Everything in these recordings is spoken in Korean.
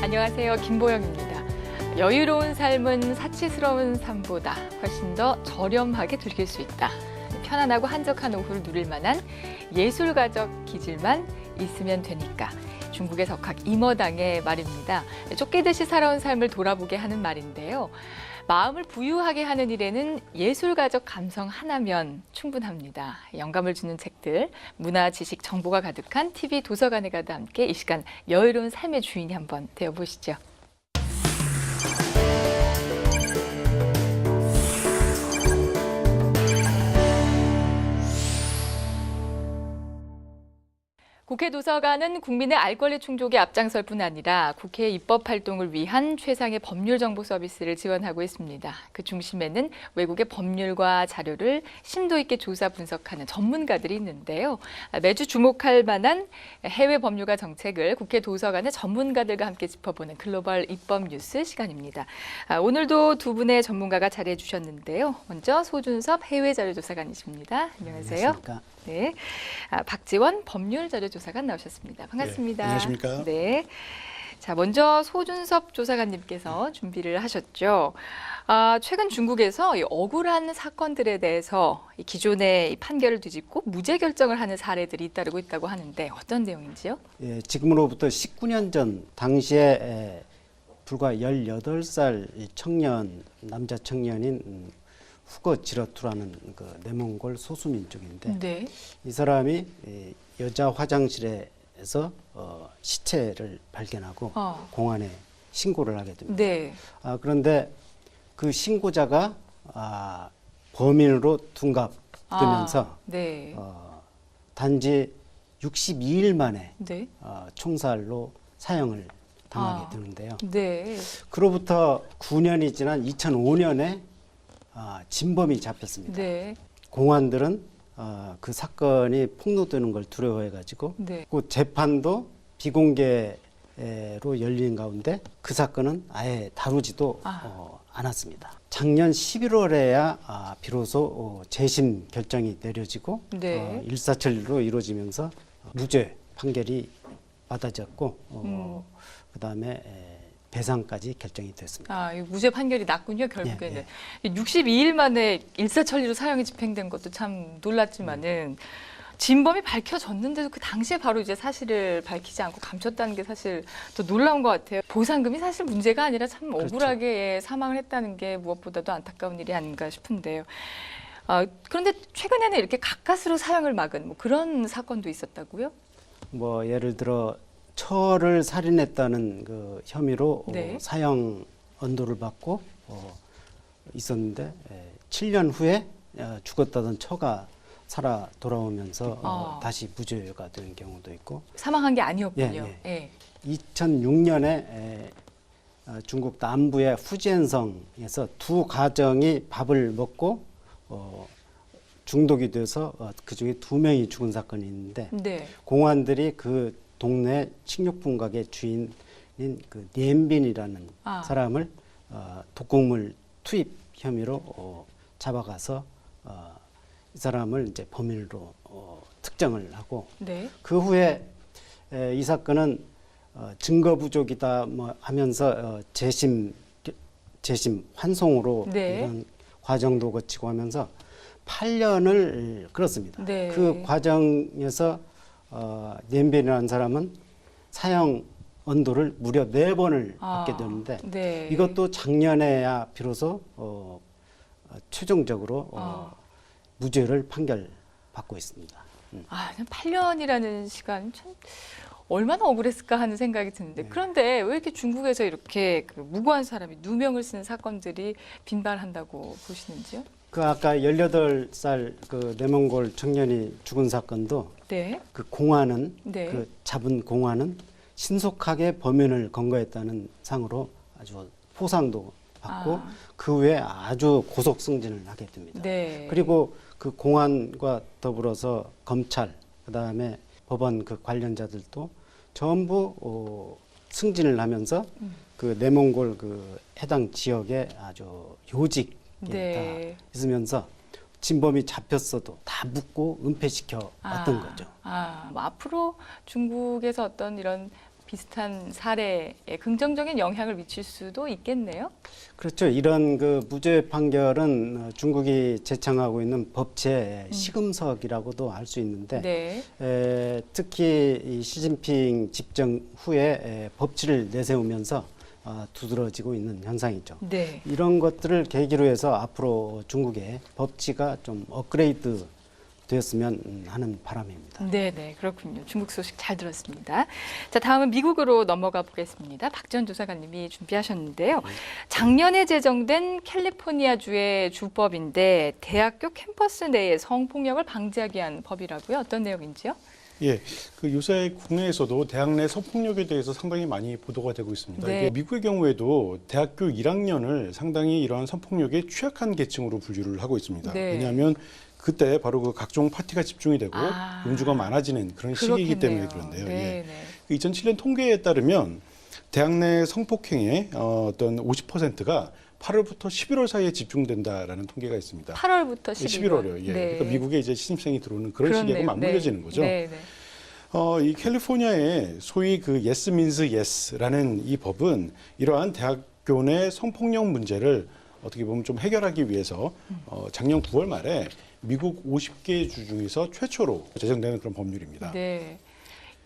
안녕하세요. 김보영입니다. 여유로운 삶은 사치스러운 삶보다 훨씬 더 저렴하게 즐길 수 있다. 편안하고 한적한 오후를 누릴 만한 예술가적 기질만 있으면 되니까. 중국의 석학 이머당의 말입니다. 쫓기듯이 살아온 삶을 돌아보게 하는 말인데요. 마음을 부유하게 하는 일에는 예술가적 감성 하나면 충분합니다. 영감을 주는 책들, 문화, 지식, 정보가 가득한 TV 도서관에 가도 함께 이 시간 여유로운 삶의 주인이 한번 되어보시죠. 국회 도서관은 국민의 알 권리 충족에 앞장설 뿐 아니라 국회 입법 활동을 위한 최상의 법률 정보 서비스를 지원하고 있습니다. 그 중심에는 외국의 법률과 자료를 심도 있게 조사 분석하는 전문가들이 있는데요. 매주 주목할 만한 해외 법률과 정책을 국회 도서관의 전문가들과 함께 짚어보는 글로벌 입법 뉴스 시간입니다. 오늘도 두 분의 전문가가 자리해 주셨는데요. 먼저 소준섭 해외자료조사관이십니다. 안녕하세요. 안녕하십니까. 네, 박지원 법률자료조사관 나오셨습니다. 반갑습니다. 네, 안녕하십니까. 네, 자 먼저 소준섭 조사관님께서 준비를 하셨죠. 최근 중국에서 이 억울한 사건들에 대해서 이 기존의 이 판결을 뒤집고 무죄 결정을 하는 사례들이 잇따르고 있다고 하는데 어떤 내용인지요? 예, 지금으로부터 19년 전 당시에 불과 18살 청년, 남자 청년인 후거 지러투라는 그 내몽골 소수민족인데 네. 이 사람이 여자 화장실에서 시체를 발견하고 공안에 신고를 하게 됩니다. 네. 그런데 그 신고자가 범인으로 둔갑되면서 네. 단지 62일 만에 네. 총살로 사형을 당하게 되는데요. 네. 그로부터 9년이 지난 2005년에 진범이 잡혔습니다. 네. 공안들은 그 사건이 폭로되는 걸 두려워해가지고 네. 그 재판도 비공개로 열린 가운데 그 사건은 아예 다루지도 않았습니다. 작년 11월에야 비로소 재심 결정이 내려지고 네. 일사천리로 이루어지면서 무죄 판결이 받아졌고 그다음에 배상까지 결정이 됐습니다. 무죄 판결이 났군요, 결국에는. 62일 만에 일사천리로 사형이 집행된 것도 참 놀랐지만은 진범이 밝혀졌는데도 그 당시에 바로 이제 사실을 밝히지 않고 감췄다는 게 사실 더 놀라운 것 같아요. 보상금이 사실 문제가 아니라 참 억울하게 사망을 했다는 게 무엇보다도 안타까운 일이 아닌가 싶은데요. 그런데 최근에는 이렇게 가까스로 사형을 막은 뭐 그런 사건도 있었다고요? 뭐 예를 들어 처를 살인했다는 그 혐의로 네. 사형 언도를 받고 있었는데 7년 후에 죽었다던 처가 살아 돌아오면서 다시 무죄가 되는 경우도 있고 사망한 게 아니었군요. 예. 2006년에 중국 남부의 후지엔성에서 두 가정이 밥을 먹고 중독이 돼서 그중에 2명이 죽은 사건이 있는데 네. 공안들이 그 동네 식료품 가게 주인인 그 니엠빈이라는 사람을 독극물 투입 혐의로 잡아가서 이 사람을 이제 범인으로 특정을 하고 네. 그 후에 이 사건은 증거 부족이다 뭐 하면서 재심 환송으로 네. 이런 과정도 거치고 하면서 8년을 끌었습니다. 네. 그 과정에서 니엠빈이라는 사람은 사형 언도를 무려 4번을 받게 되는데 네. 이것도 작년에야 비로소 최종적으로 무죄를 판결받고 있습니다. 8년이라는 시간 참 얼마나 억울했을까 하는 생각이 드는데 그런데 왜 이렇게 중국에서 이렇게 그 무고한 사람이 누명을 쓰는 사건들이 빈발한다고 보시는지요? 그 아까 18살 그 내몽골 청년이 죽은 사건도 네. 그 공안은 네. 그 잡은 공안은 신속하게 범인을 검거했다는 상으로 아주 포상도 받고 그 후에 아주 고속 승진을 하게 됩니다. 네. 그리고 그 공안과 더불어서 검찰 그다음에 법원 그 관련자들도 전부 승진을 하면서 그 내몽골 그 해당 지역에 아주 요직에 네. 다 있으면서 진범이 잡혔어도 다 묻고 은폐시켜 왔던 거죠. 뭐 앞으로 중국에서 어떤 이런 비슷한 사례에 긍정적인 영향을 미칠 수도 있겠네요. 그렇죠. 이런 그 무죄 판결은 중국이 제청하고 있는 법제 시금석이라고도 할 수 있는데 네. 특히 이 시진핑 집정 후에 법치를 내세우면서 두드러지고 있는 현상이죠. 네. 이런 것들을 계기로 해서 앞으로 중국의 법치가 좀 업그레이드 되었으면 하는 바람입니다. 네, 그렇군요. 중국 소식 잘 들었습니다. 자, 다음은 미국으로 넘어가 보겠습니다. 박지원 조사관님이 준비하셨는데요. 작년에 제정된 캘리포니아주의 주법인데 대학교 캠퍼스 내에 성폭력을 방지하기 위한 법이라고요. 어떤 내용인지요? 예, 그 요새 국내에서도 대학 내 성폭력에 대해서 상당히 많이 보도가 되고 있습니다. 네. 이게 미국의 경우에도 대학교 1학년을 상당히 이러한 성폭력에 취약한 계층으로 분류를 하고 있습니다. 네. 왜냐하면 그때 바로 그 각종 파티가 집중이 되고 음주가 많아지는 그런 시기이기 그렇겠네요. 때문에 그런데요. 네, 예. 2007년 통계에 따르면 대학 내 성폭행의 어떤 50%가 8월부터 11월 사이에 집중된다라는 통계가 있습니다. 8월부터 11월. 11월이요. 예. 네. 그러니까 미국에 이제 신입생이 들어오는 그런 그렇네요. 시기하고 맞물려지는 거죠. 네. 이 캘리포니아의 소위 그 yes means yes라는 이 법은 이러한 대학교 내 성폭력 문제를 어떻게 보면 좀 해결하기 위해서 작년 9월 말에 미국 50개 주 중에서 최초로 제정되는 그런 법률입니다. 네.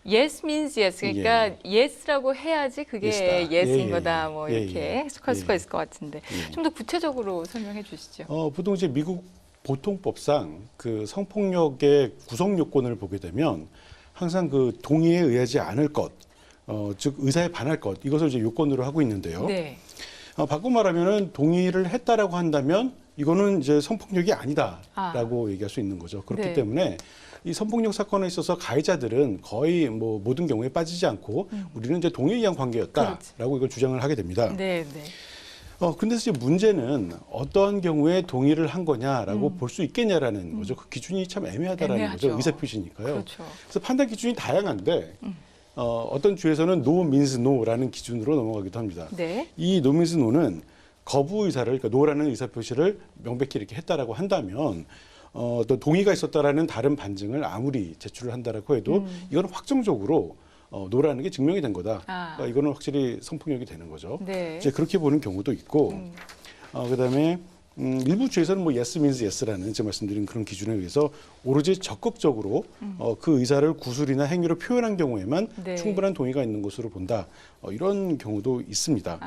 Yes means yes. 그러니까 yes라고 해야지 그게 Yes다. yes인 예, 거다. 뭐 예, 이렇게 예. 해석할 수가 예. 있을 것 같은데 예. 좀 더 구체적으로 설명해 주시죠. 보통 이제 미국 보통법상 그 성폭력의 구성 요건을 보게 되면 항상 그 동의에 의하지 않을 것, 즉 의사에 반할 것 이것을 이제 요건으로 하고 있는데요. 네. 바꿔 말하면은 동의를 했다라고 한다면 이거는 이제 성폭력이 아니다라고 얘기할 수 있는 거죠. 그렇기 네. 때문에 이 성폭력 사건에 있어서 가해자들은 거의 뭐 모든 경우에 빠지지 않고 우리는 이제 동의에 의한 관계였다라고 이걸 주장을 하게 됩니다. 네. 근데 이제 문제는 어떠한 경우에 동의를 한 거냐라고 볼 수 있겠냐라는 거죠. 그 기준이 참 애매하다라는 애매하죠. 거죠. 의사표시니까요. 그렇죠. 그래서 판단 기준이 다양한데 어떤 주에서는 no means no라는 기준으로 넘어가기도 합니다. 네. 이 no means no는 거부 의사를, 그러니까 no라는 의사 표시를 명백히 이렇게 했다라고 한다면 또 동의가 있었다라는 다른 반증을 아무리 제출을 한다라고 해도 이거는 확정적으로 노라는 게 증명이 된 거다. 그러니까 이거는 확실히 성폭력이 되는 거죠. 네. 이제 그렇게 보는 경우도 있고, 그다음에 일부 주에서는 뭐 yes means yes라는 제가 말씀드린 그런 기준에 의해서 오로지 적극적으로 그 의사를 구술이나 행위로 표현한 경우에만 네. 충분한 동의가 있는 것으로 본다. 이런 경우도 있습니다.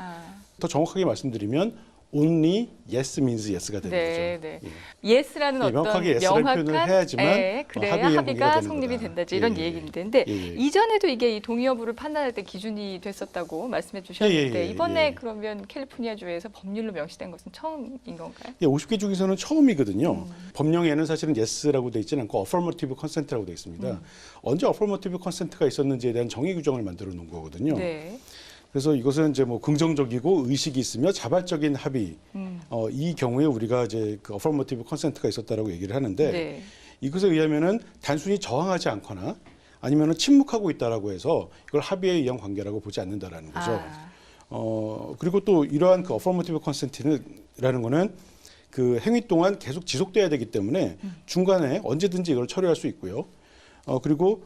더 정확하게 말씀드리면 only yes means yes가 되는 네, 거죠. 네. 예. yes라는 어떤 명확하게 yes라는 명확한 표현을 해야지만 그래야 합의의 합의가 관계가 성립이 되는 된다. 거다. 이런 예, 예. 얘기인데 예, 예. 이전에도 이게 이 동의 여부를 판단할 때 기준이 됐었다고 말씀해 주셨는데 예, 예. 이번에 그러면 캘리포니아주에서 법률로 명시된 것은 처음인 건가요? 예, 50개 중에서는 처음이거든요. 법령에는 사실은 yes라고 돼 있지는 않고 affirmative consent라고 돼 있습니다. 언제 affirmative consent가 있었는지에 대한 정의 규정을 만들어 놓은 거거든요. 네. 그래서 이것은 이제 뭐 긍정적이고 의식이 있으며 자발적인 합의. 이 경우에 우리가 이제 그 affirmative consent가 있었다라고 얘기를 하는데 네. 이것에 의하면은 단순히 저항하지 않거나 아니면은 침묵하고 있다라고 해서 이걸 합의에 의한 관계라고 보지 않는다라는 거죠. 그리고 또 이러한 그 affirmative consent라는 거는 그 행위 동안 계속 지속돼야 되기 때문에 중간에 언제든지 이걸 처리할 수 있고요. 그리고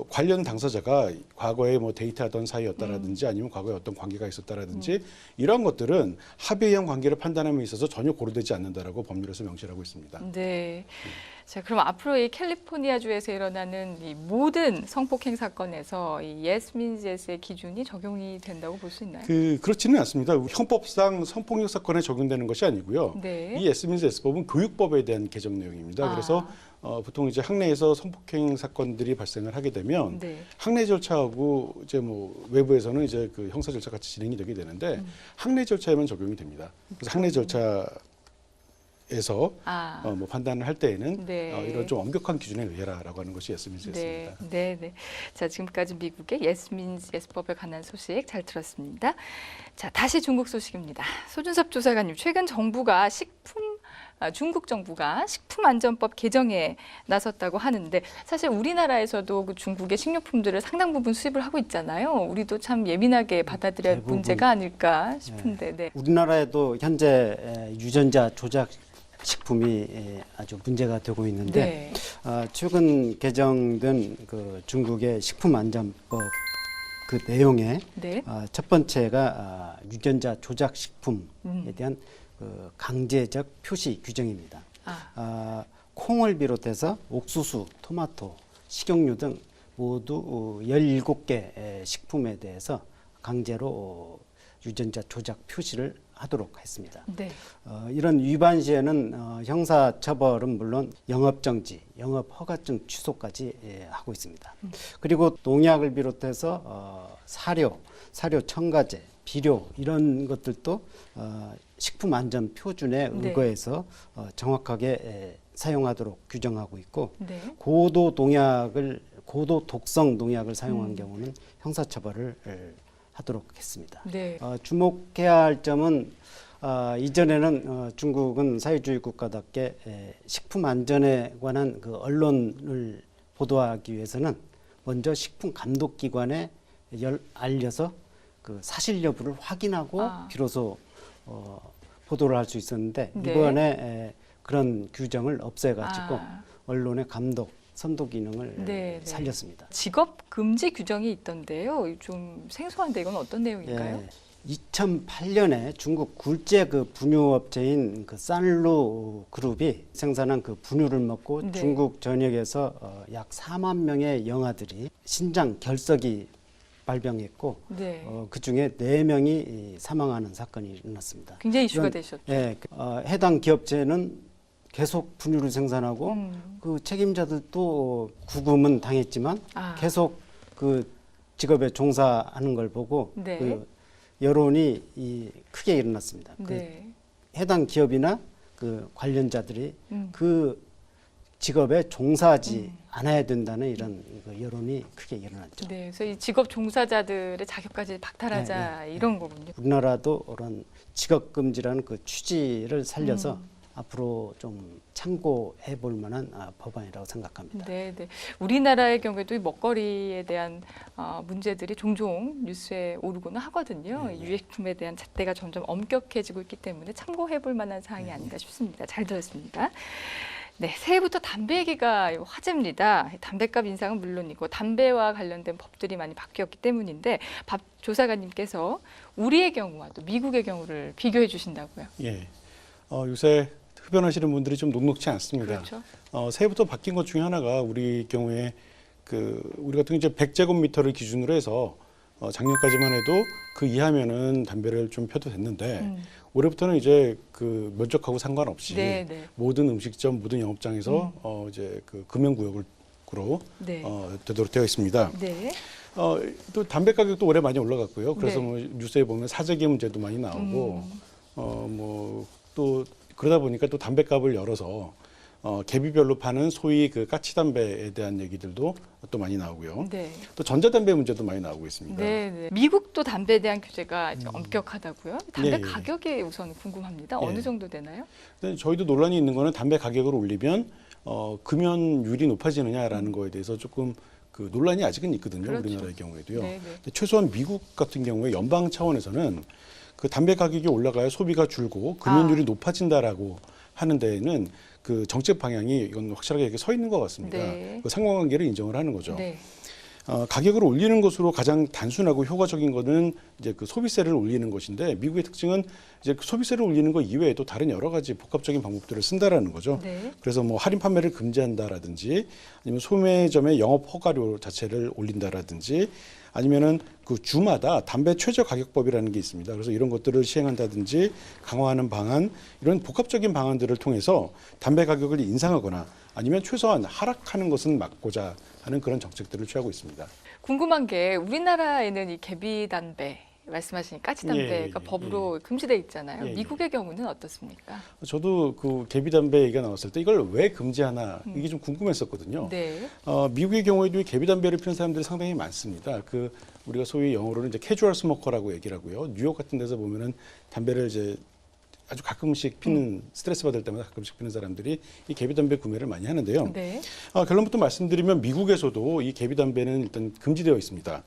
관련 당사자가 과거에 뭐 데이트하던 사이였다라든지 아니면 과거에 어떤 관계가 있었다라든지 이러한 것들은 합의에 의한 관계를 판단함에 있어서 전혀 고려되지 않는다라고 법률에서 명시를 하고 있습니다. 네. 자, 그럼 앞으로 이 캘리포니아주에서 일어나는 이 모든 성폭행 사건에서 이 yes means yes의 기준이 적용이 된다고 볼 수 있나요? 그렇지는 않습니다. 형법상 성폭력 사건에 적용되는 것이 아니고요. 네. 이 yes means yes 법은 교육법에 대한 개정 내용입니다. 그래서 보통 이제 학내에서 성폭행 사건들이 발생을 하게 되면 네. 학내 절차하고 이제 뭐 외부에서는 이제 그 형사 절차 같이 진행이 되게 되는데 학내 절차에만 적용이 됩니다. 그래서 학내 절차에서 뭐 판단을 할 때에는 네. 이런 좀 엄격한 기준에 의해라라고 하는 것이 yes means yes입니다. 네. 자, 지금까지 미국의 yes means yes 법에 관한 소식 잘 들었습니다. 자, 다시 중국 소식입니다. 소준섭 조사관님, 최근 중국 정부가 식품안전법 개정에 나섰다고 하는데 사실 우리나라에서도 그 중국의 식료품들을 상당 부분 수입을 하고 있잖아요. 우리도 참 예민하게 받아들여야 할 문제가 아닐까 싶은데. 네. 우리나라에도 현재 유전자 조작 식품이 아주 문제가 되고 있는데 네. 최근 개정된 그 중국의 식품안전법 그 내용에 네. 첫 번째가 유전자 조작 식품에 대한 그 강제적 표시 규정입니다. 콩을 비롯해서 옥수수, 토마토, 식용유 등 모두 17개 식품에 대해서 강제로 유전자 조작 표시를 하도록 했습니다. 네. 이런 위반 시에는 형사처벌은 물론 영업정지, 영업허가증 취소까지 하고 있습니다. 그리고 농약을 비롯해서 사료 첨가제, 비료 이런 것들도 식품안전표준에 네. 의거해서 정확하게 사용하도록 규정하고 있고 네. 고도 독성 농약을 사용한 경우는 형사처벌을 하도록 했습니다. 네. 주목해야 할 점은 이전에는 중국은 사회주의 국가답게 식품 안전에 관한 그 언론을 보도하기 위해서는 먼저 식품 감독기관에 알려서 그 사실 여부를 확인하고 비로소 보도를 할 수 있었는데 네. 이번에 그런 규정을 없애가지고 언론의 감독, 선도 기능을 네, 네. 살렸습니다. 직업 금지 규정이 있던데요. 좀 생소한데 이건 어떤 내용일까요? 2008년에 중국 굴재 그 분유업체인 그 산루 그룹이 생산한 그 분유를 먹고 네. 중국 전역에서 약 4만 명의 영아들이 신장 결석이 발병했고 네. 그 중에 4명이 사망하는 사건이 일어났습니다. 굉장히 이슈가 이런, 되셨죠. 해당 기업체는 계속 분유를 생산하고 그 책임자들도 구금은 당했지만 계속 그 직업에 종사하는 걸 보고 네. 그 여론이 크게 일어났습니다. 네. 그 해당 기업이나 그 관련자들이 그 직업에 종사하지 않아야 된다는 이런 그 여론이 크게 일어났죠. 네, 그래서 이 직업 종사자들의 자격까지 박탈하자 이런 거군요. 우리나라도 그런 직업 금지라는 그 취지를 살려서 앞으로 좀 참고해 볼 만한 법안이라고 생각합니다. 네, 네. 우리나라의 경우에도 이 먹거리에 대한 문제들이 종종 뉴스에 오르고는 하거든요. 유해식품에 대한 잣대가 점점 엄격해지고 있기 때문에 참고해 볼 만한 사항이 아닌가 싶습니다. 잘 들었습니다. 네, 새해부터 담배 얘기가 화제입니다. 담배값 인상은 물론이고 담배와 관련된 법들이 많이 바뀌었기 때문인데 박 조사관님께서 우리의 경우와 또 미국의 경우를 비교해 주신다고요. 예. 요새 흡연하시는 분들이 좀 녹록치 않습니다. 그렇죠. 새해부터 바뀐 것 중에 하나가 우리 경우에 우리 같은 경우 이제 100제곱미터를 기준으로 해서 작년까지만 해도 그 이하면은 담배를 좀 펴도 됐는데 올해부터는 이제 그 면적하고 상관없이 네, 네. 모든 음식점, 모든 영업장에서 이제 그 금연구역으로 네. 되도록 되어 있습니다. 네. 또 담배 가격도 올해 많이 올라갔고요. 그래서 네. 뭐 뉴스에 보면 사재기 문제도 많이 나오고 뭐 또 그러다 보니까 또 담배값을 열어서 계비별로 파는 소위 그 까치담배에 대한 얘기들도 또 많이 나오고요. 네. 또 전자담배 문제도 많이 나오고 있습니다. 네, 네. 미국도 담배에 대한 규제가 이제 엄격하다고요? 담배 예, 예. 가격이 우선 궁금합니다. 어느 예. 정도 되나요? 근데 저희도 논란이 있는 거는 담배 가격을 올리면 금연율이 높아지느냐라는 거에 대해서 조금 그 논란이 아직은 있거든요. 그렇죠. 우리나라의 경우에도요. 네, 네. 근데 최소한 미국 같은 경우에 연방 차원에서는 그 담배 가격이 올라가야 소비가 줄고 금연율이 높아진다라고 하는 데에는 그 정책 방향이 이건 확실하게 이렇게 서 있는 것 같습니다. 네. 그 상관관계를 인정을 하는 거죠. 네. 가격을 올리는 것으로 가장 단순하고 효과적인 거는 이제 그 소비세를 올리는 것인데 미국의 특징은 이제 그 소비세를 올리는 것 이외에도 다른 여러 가지 복합적인 방법들을 쓴다라는 거죠. 네. 그래서 뭐 할인 판매를 금지한다라든지 아니면 소매점의 영업 허가료 자체를 올린다라든지 아니면은 그 주마다 담배 최저 가격법이라는 게 있습니다. 그래서 이런 것들을 시행한다든지 강화하는 방안 이런 복합적인 방안들을 통해서 담배 가격을 인상하거나 아니면 최소한 하락하는 것은 막고자 하는 그런 정책들을 취하고 있습니다. 궁금한 게 우리나라에는 이 계비담배 말씀하신 까치담배가 법으로 금지돼 있잖아요. 예, 예. 미국의 경우는 어떻습니까? 저도 그 계비담배 얘기가 나왔을 때 이걸 왜 금지하나 이게 좀 궁금했었거든요. 네. 미국의 경우에도 이 계비담배를 피우는 사람들이 상당히 많습니다. 그 우리가 소위 영어로는 이제 캐주얼 스모커라고 얘기를 하고요. 뉴욕 같은 데서 보면은 담배를 이제 아주 가끔씩 피는 스트레스 받을 때마다 가끔씩 피는 사람들이 이 계비담배 구매를 많이 하는데요. 네. 결론부터 말씀드리면 미국에서도 이 계비담배는 일단 금지되어 있습니다.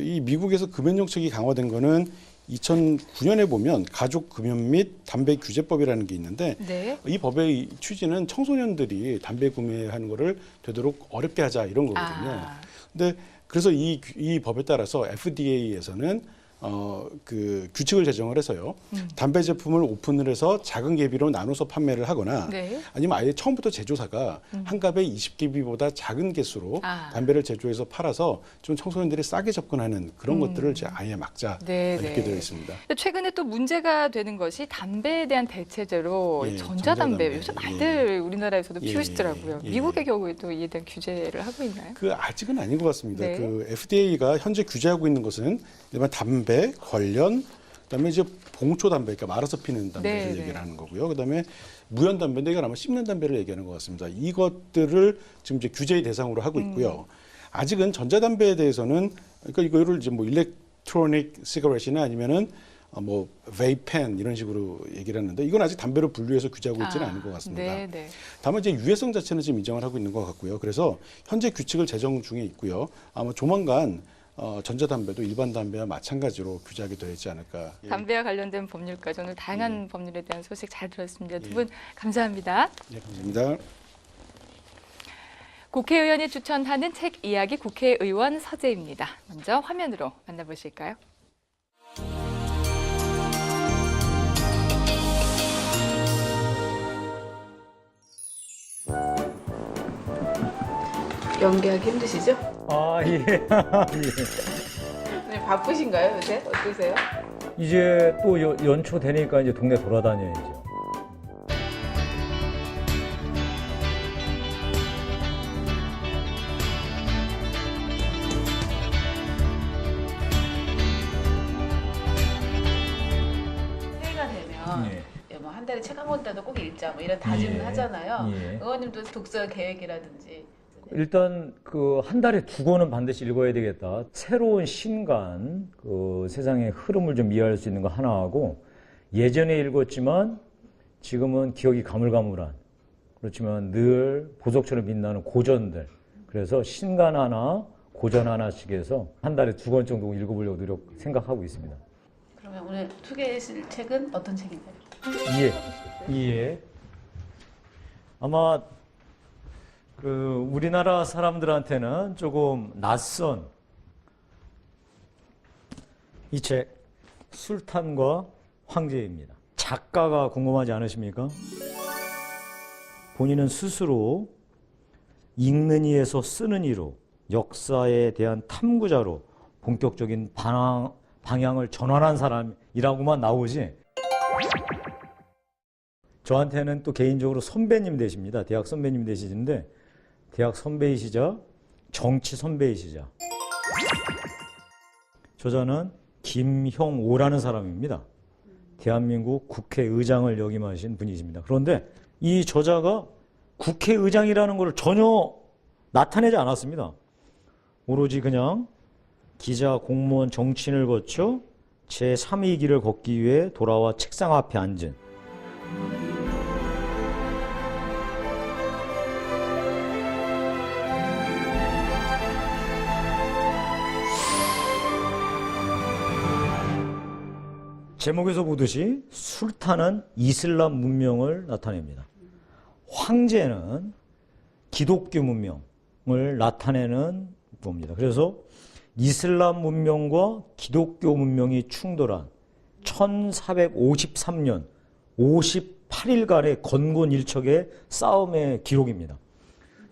이 미국에서 금연 정책이 강화된 거는 2009년에 보면 가족 금연 및 담배 규제법이라는 게 있는데 네. 이 법의 취지는 청소년들이 담배 구매하는 거를 되도록 어렵게 하자 이런 거거든요. 근데 그래서 이 법에 따라서 FDA에서는 그 규칙을 제정을 해서요. 담배 제품을 오픈을 해서 작은 개비로 나눠서 판매를 하거나 네. 아니면 아예 처음부터 제조사가 한 갑에 20개비보다 작은 개수로 담배를 제조해서 팔아서 좀 청소년들이 싸게 접근하는 그런 것들을 이제 아예 막자 네, 이렇게 네. 되어 있습니다. 최근에 또 문제가 되는 것이 담배에 대한 대체제로 예, 전자담배. 전자담배. 요즘 많이들 우리나라에서도 예, 피우시더라고요. 예. 미국의 경우에도 이에 대한 규제를 하고 있나요? 그 아직은 아닌 것 같습니다. 네. 그 FDA가 현재 규제하고 있는 것은 일반 담배, 관련, 그다음에 이제 봉초 담배, 그러니까 말아서 피는 담배를 네, 얘기를 네. 하는 거고요. 그다음에 무연 담배인데 이건 아마 씹는 담배를 얘기하는 것 같습니다. 이것들을 지금 이제 규제의 대상으로 하고 있고요. 아직은 전자담배에 대해서는 그러니까 이거를 이제 뭐 일렉트로닉 시가렛이나 아니면은 뭐 베이펜 이런 식으로 얘기를 하는데 이건 아직 담배로 분류해서 규제하고 있지는 않은 것 같습니다. 네, 네. 다만 이제 유해성 자체는 지금 인정을 하고 있는 것 같고요. 그래서 현재 규칙을 제정 중에 있고요. 아마 조만간 전자담배도 일반 담배와 마찬가지로 규제하게 되지 않을까. 담배와 관련된 법률까지 오늘 다양한 법률에 대한 소식 잘 들었습니다. 두 분 감사합니다. 네, 감사합니다. 국회의원이 추천하는 책 이야기 국회의원 서재입니다. 먼저 화면으로 만나보실까요? 연기하기 힘드시죠? 아, 예. 네, 바쁘신가요, 요새? 어떠세요? 이제 또 연초 되니까 이제 동네 돌아다녀야죠. 새해가 되면 뭐 한 달에 책 한 권이라도 꼭 읽자 뭐 이런 다짐을 예. 하잖아요. 예. 의원님도 독서 계획이라든지 일단 그 한 달에 2권은 반드시 읽어야 되겠다. 새로운 신간, 그 세상의 흐름을 좀 이해할 수 있는 거 하나 하고, 예전에 읽었지만 지금은 기억이 가물가물한, 그렇지만 늘 보석처럼 빛나는 고전들. 그래서 신간 하나, 고전 하나씩 해서 한 달에 2권 정도 읽어보려고 생각하고 있습니다. 그러면 오늘 소개하실 책은 어떤 책인가요? 예. 아마 그 우리나라 사람들한테는 조금 낯선 이 책 술탄과 황제입니다. 작가가 궁금하지 않으십니까? 본인은 스스로 읽는 이에서 쓰는 이로 역사에 대한 탐구자로 본격적인 방향을 전환한 사람이라고만 나오지, 저한테는 또 개인적으로 선배님 되십니다. 대학 선배님 되시는데, 대학 선배이시자 정치 선배이시자. 저자는 김형오라는 사람입니다. 대한민국 국회의장을 역임하신 분이십니다. 그런데 이 저자가 국회의장이라는 것을 전혀 나타내지 않았습니다. 오로지 그냥 기자, 공무원, 정치인을 거쳐 제3의 길을 걷기 위해 돌아와 책상 앞에 앉은, 제목에서 보듯이 술탄은 이슬람 문명을 나타냅니다. 황제는 기독교 문명을 나타내는 겁니다. 그래서 이슬람 문명과 기독교 문명이 충돌한 1453년 58일간의 건곤일척의 싸움의 기록입니다.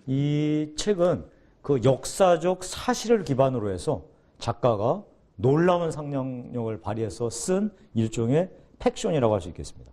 이 책은 그 역사적 사실을 기반으로 해서 작가가 놀라운 상상력을 발휘해서 쓴 일종의 팩션이라고 할 수 있겠습니다.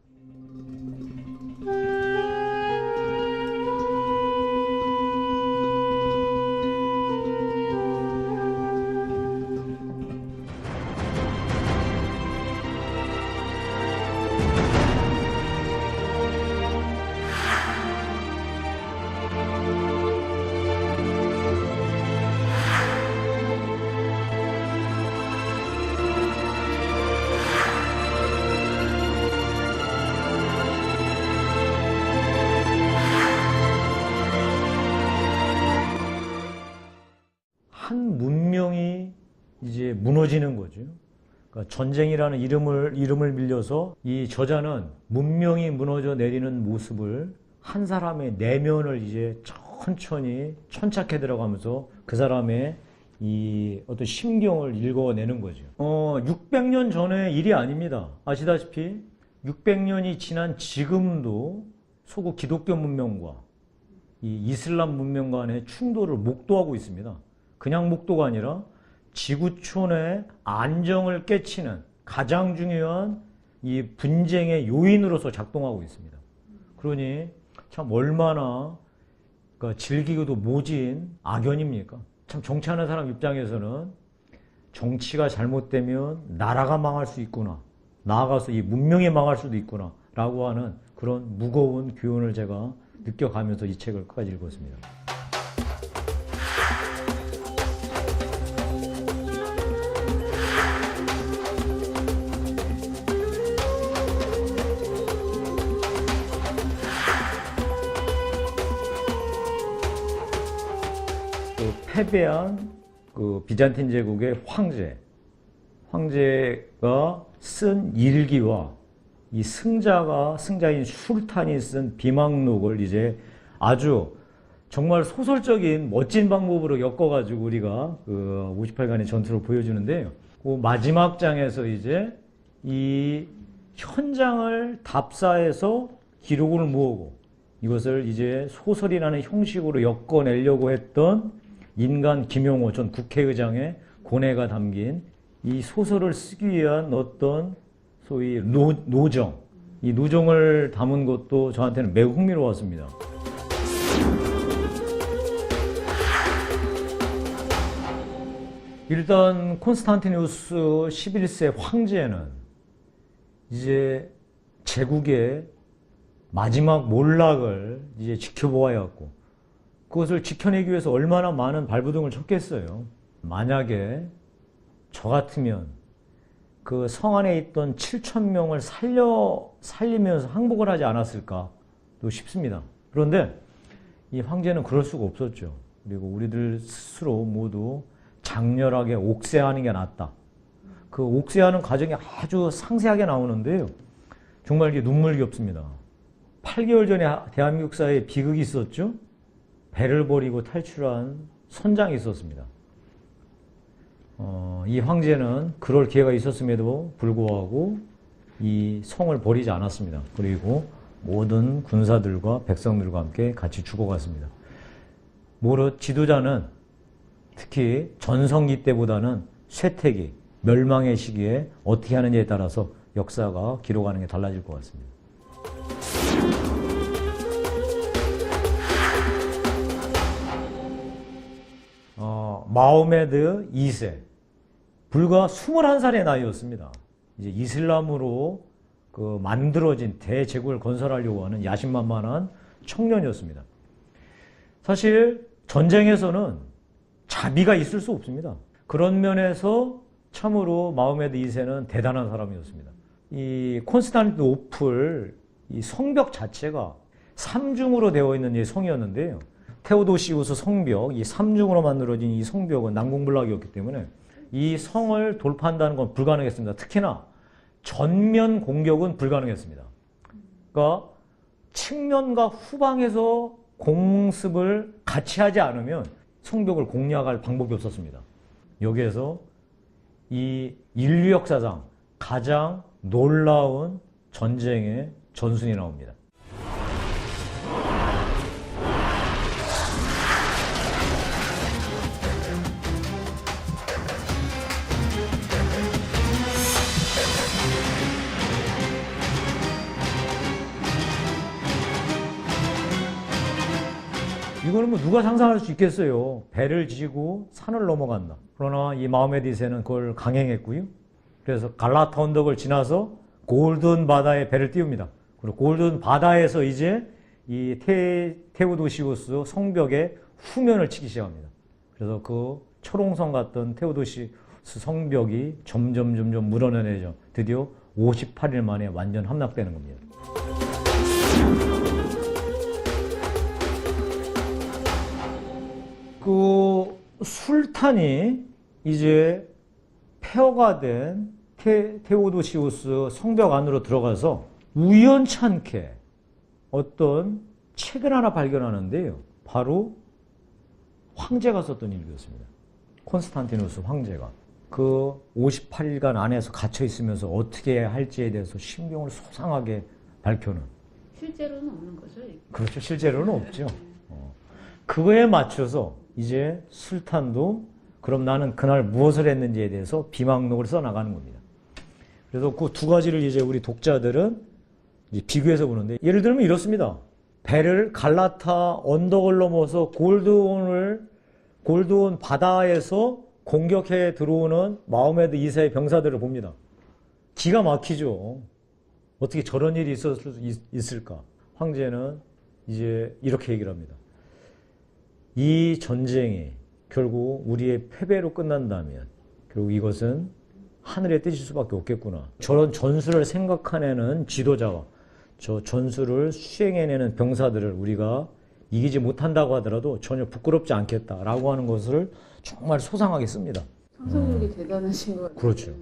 한 문명이 이제 무너지는 거죠. 그러니까 전쟁이라는 이름을 빌려서 이 저자는 문명이 무너져 내리는 모습을 한 사람의 내면을 이제 천천히 천착해 들어가면서 그 사람의 이 어떤 심경을 읽어내는 거죠. 600년 전의 일이 아닙니다. 아시다시피 600년이 지난 지금도 소국 기독교 문명과 이 이슬람 문명 간의 충돌을 목도하고 있습니다. 그냥 목도가 아니라 지구촌의 안정을 깨치는 가장 중요한 이 분쟁의 요인으로서 작동하고 있습니다. 그러니 참 얼마나 그러니까 즐기고도 모진 악연입니까? 참 정치하는 사람 입장에서는 정치가 잘못되면 나라가 망할 수 있구나. 나아가서 이 문명이 망할 수도 있구나. 라고 하는 그런 무거운 교훈을 제가 느껴가면서 이 책을 끝까지 읽었습니다. 패배한 그 비잔틴 제국의 황제가 쓴 일기와 이 승자인 술탄이 쓴 비망록을 이제 아주 정말 소설적인 멋진 방법으로 엮어가지고 우리가 그 58간의 전투를 보여주는데요. 그 마지막 장에서 이제 이 현장을 답사해서 기록을 모으고 이것을 이제 소설이라는 형식으로 엮어내려고 했던 인간 김용호 전 국회의장의 고뇌가 담긴 이 소설을 쓰기 위한 어떤 소위 노정, 이 노정을 담은 것도 저한테는 매우 흥미로웠습니다. 일단 콘스탄티누스 11세 황제는 이제 제국의 마지막 몰락을 이제 지켜보아야 했고 그것을 지켜내기 위해서 얼마나 많은 발버둥을 쳤겠어요. 만약에 저 같으면 그 성 안에 있던 7,000명을 살리면서 항복을 하지 않았을까도 싶습니다. 그런데 이 황제는 그럴 수가 없었죠. 그리고 우리들 스스로 모두 장렬하게 옥세하는 게 낫다. 그 옥세하는 과정이 아주 상세하게 나오는데요. 정말 이게 눈물겹습니다. 8개월 전에 대한민국 사회에 비극이 있었죠. 배를 버리고 탈출한 선장이 있었습니다. 이 황제는 그럴 기회가 있었음에도 불구하고 이 성을 버리지 않았습니다. 그리고 모든 군사들과 백성들과 함께 같이 죽어갔습니다. 지도자는 특히 전성기 때보다는 쇠퇴기, 멸망의 시기에 어떻게 하느냐에 따라서 역사가 기록하는 게 달라질 것 같습니다. 마호메드 2세, 불과 21살의 나이였습니다. 이제 이슬람으로 그 만들어진 대제국을 건설하려고 하는 야심만만한 청년이었습니다. 사실 전쟁에서는 자비가 있을 수 없습니다. 그런 면에서 참으로 마호메드 2세는 대단한 사람이었습니다. 이 콘스탄티노플 이 성벽 자체가 3중으로 되어 있는 이 성이었는데요. 테오도시우스 성벽, 이 3중으로 만들어진 이 성벽은 난공불락이었기 때문에 이 성을 돌파한다는 건 불가능했습니다. 특히나 전면 공격은 불가능했습니다. 그러니까 측면과 후방에서 공습을 같이 하지 않으면 성벽을 공략할 방법이 없었습니다. 여기에서 이 인류 역사상 가장 놀라운 전쟁의 전순이 나옵니다. 이거는 뭐 누가 상상할 수 있겠어요. 배를 지고 산을 넘어간다. 그러나 이 마호메드 2세는 그걸 강행했고요. 그래서 갈라타 언덕을 지나서 골든 바다에 배를 띄웁니다. 그리고 골든 바다에서 이제 이 테오도시우스 성벽의 후면을 치기 시작합니다. 그래서 그 초롱성 같던 테오도시우스 성벽이 점점 무너내죠. 드디어 58일 만에 완전 함락되는 겁니다. 그 술탄이 이제 폐허가 된 테오도시우스 성벽 안으로 들어가서 우연찮게 어떤 책을 하나 발견하는데요. 바로 황제가 썼던 일기였습니다. 콘스탄티누스 황제가 그 58일간 안에서 갇혀 있으면서 어떻게 할지에 대해서 신경을 소상하게 밝혀는. 실제로는 없는 거죠. 그렇죠. 실제로는 없죠. 그거에 맞춰서 이제 술탄도 그럼 나는 그날 무엇을 했는지에 대해서 비망록을 써나가는 겁니다. 그래서 그 두 가지를 이제 우리 독자들은 이제 비교해서 보는데, 예를 들면 이렇습니다. 배를 갈라타 언덕을 넘어서 골드온 바다에서 공격해 들어오는 마호메드 2세의 병사들을 봅니다. 기가 막히죠. 어떻게 저런 일이 있을 수 있을까? 황제는 이제 이렇게 얘기를 합니다. 이 전쟁이 결국 우리의 패배로 끝난다면 결국 이것은 하늘의 뜻일 수밖에 없겠구나. 저런 전술을 생각해내는 지도자와 저 전술을 수행해내는 병사들을 우리가 이기지 못한다고 하더라도 전혀 부끄럽지 않겠다라고 하는 것을 정말 소상하게 씁니다. 상상력이 대단하신 것 같아요. 그렇죠.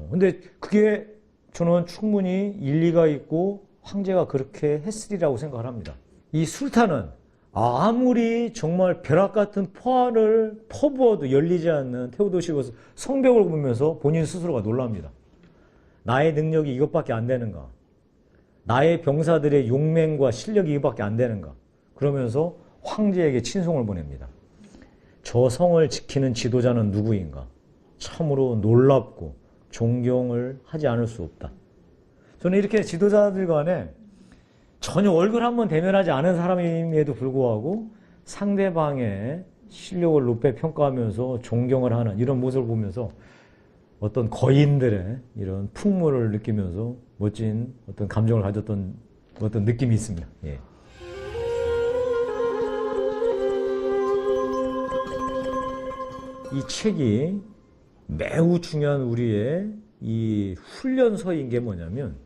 근데 그게 저는 충분히 일리가 있고 황제가 그렇게 했으리라고 생각을 합니다. 이 술탄은 아무리 정말 벼락 같은 포화를 퍼부어도 열리지 않는 테오도시고스 성벽을 보면서 본인 스스로가 놀랍니다. 나의 능력이 이것밖에 안 되는가? 나의 병사들의 용맹과 실력이 이것밖에 안 되는가? 그러면서 황제에게 친송을 보냅니다. 저 성을 지키는 지도자는 누구인가? 참으로 놀랍고 존경을 하지 않을 수 없다. 저는 이렇게 지도자들 간에 전혀 얼굴 한번 대면하지 않은 사람임에도 불구하고 상대방의 실력을 높이 평가하면서 존경을 하는 이런 모습을 보면서 어떤 거인들의 이런 풍물을 느끼면서 멋진 어떤 감정을 가졌던 어떤 느낌이 있습니다. 예. 이 책이 매우 중요한 우리의 이 훈련서인 게 뭐냐면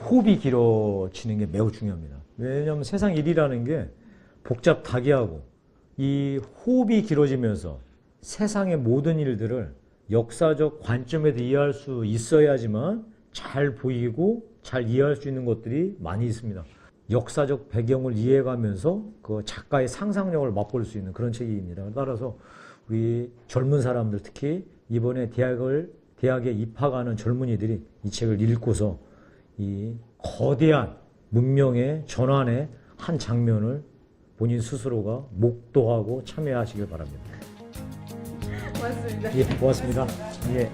호흡이 길어지는 게 매우 중요합니다. 왜냐하면 세상 일이라는 게 복잡하게하고 이 호흡이 길어지면서 세상의 모든 일들을 역사적 관점에서 이해할 수 있어야지만 잘 보이고 잘 이해할 수 있는 것들이 많이 있습니다. 역사적 배경을 이해해가면서 그 작가의 상상력을 맛볼 수 있는 그런 책입니다. 따라서 우리 젊은 사람들, 특히 이번에 대학에 입학하는 젊은이들이 이 책을 읽고서 이 거대한 문명의 전환의 한 장면을 본인 스스로가 목도하고 참여하시길 바랍니다. 고맙습니다. 예, 고맙습니다. 예.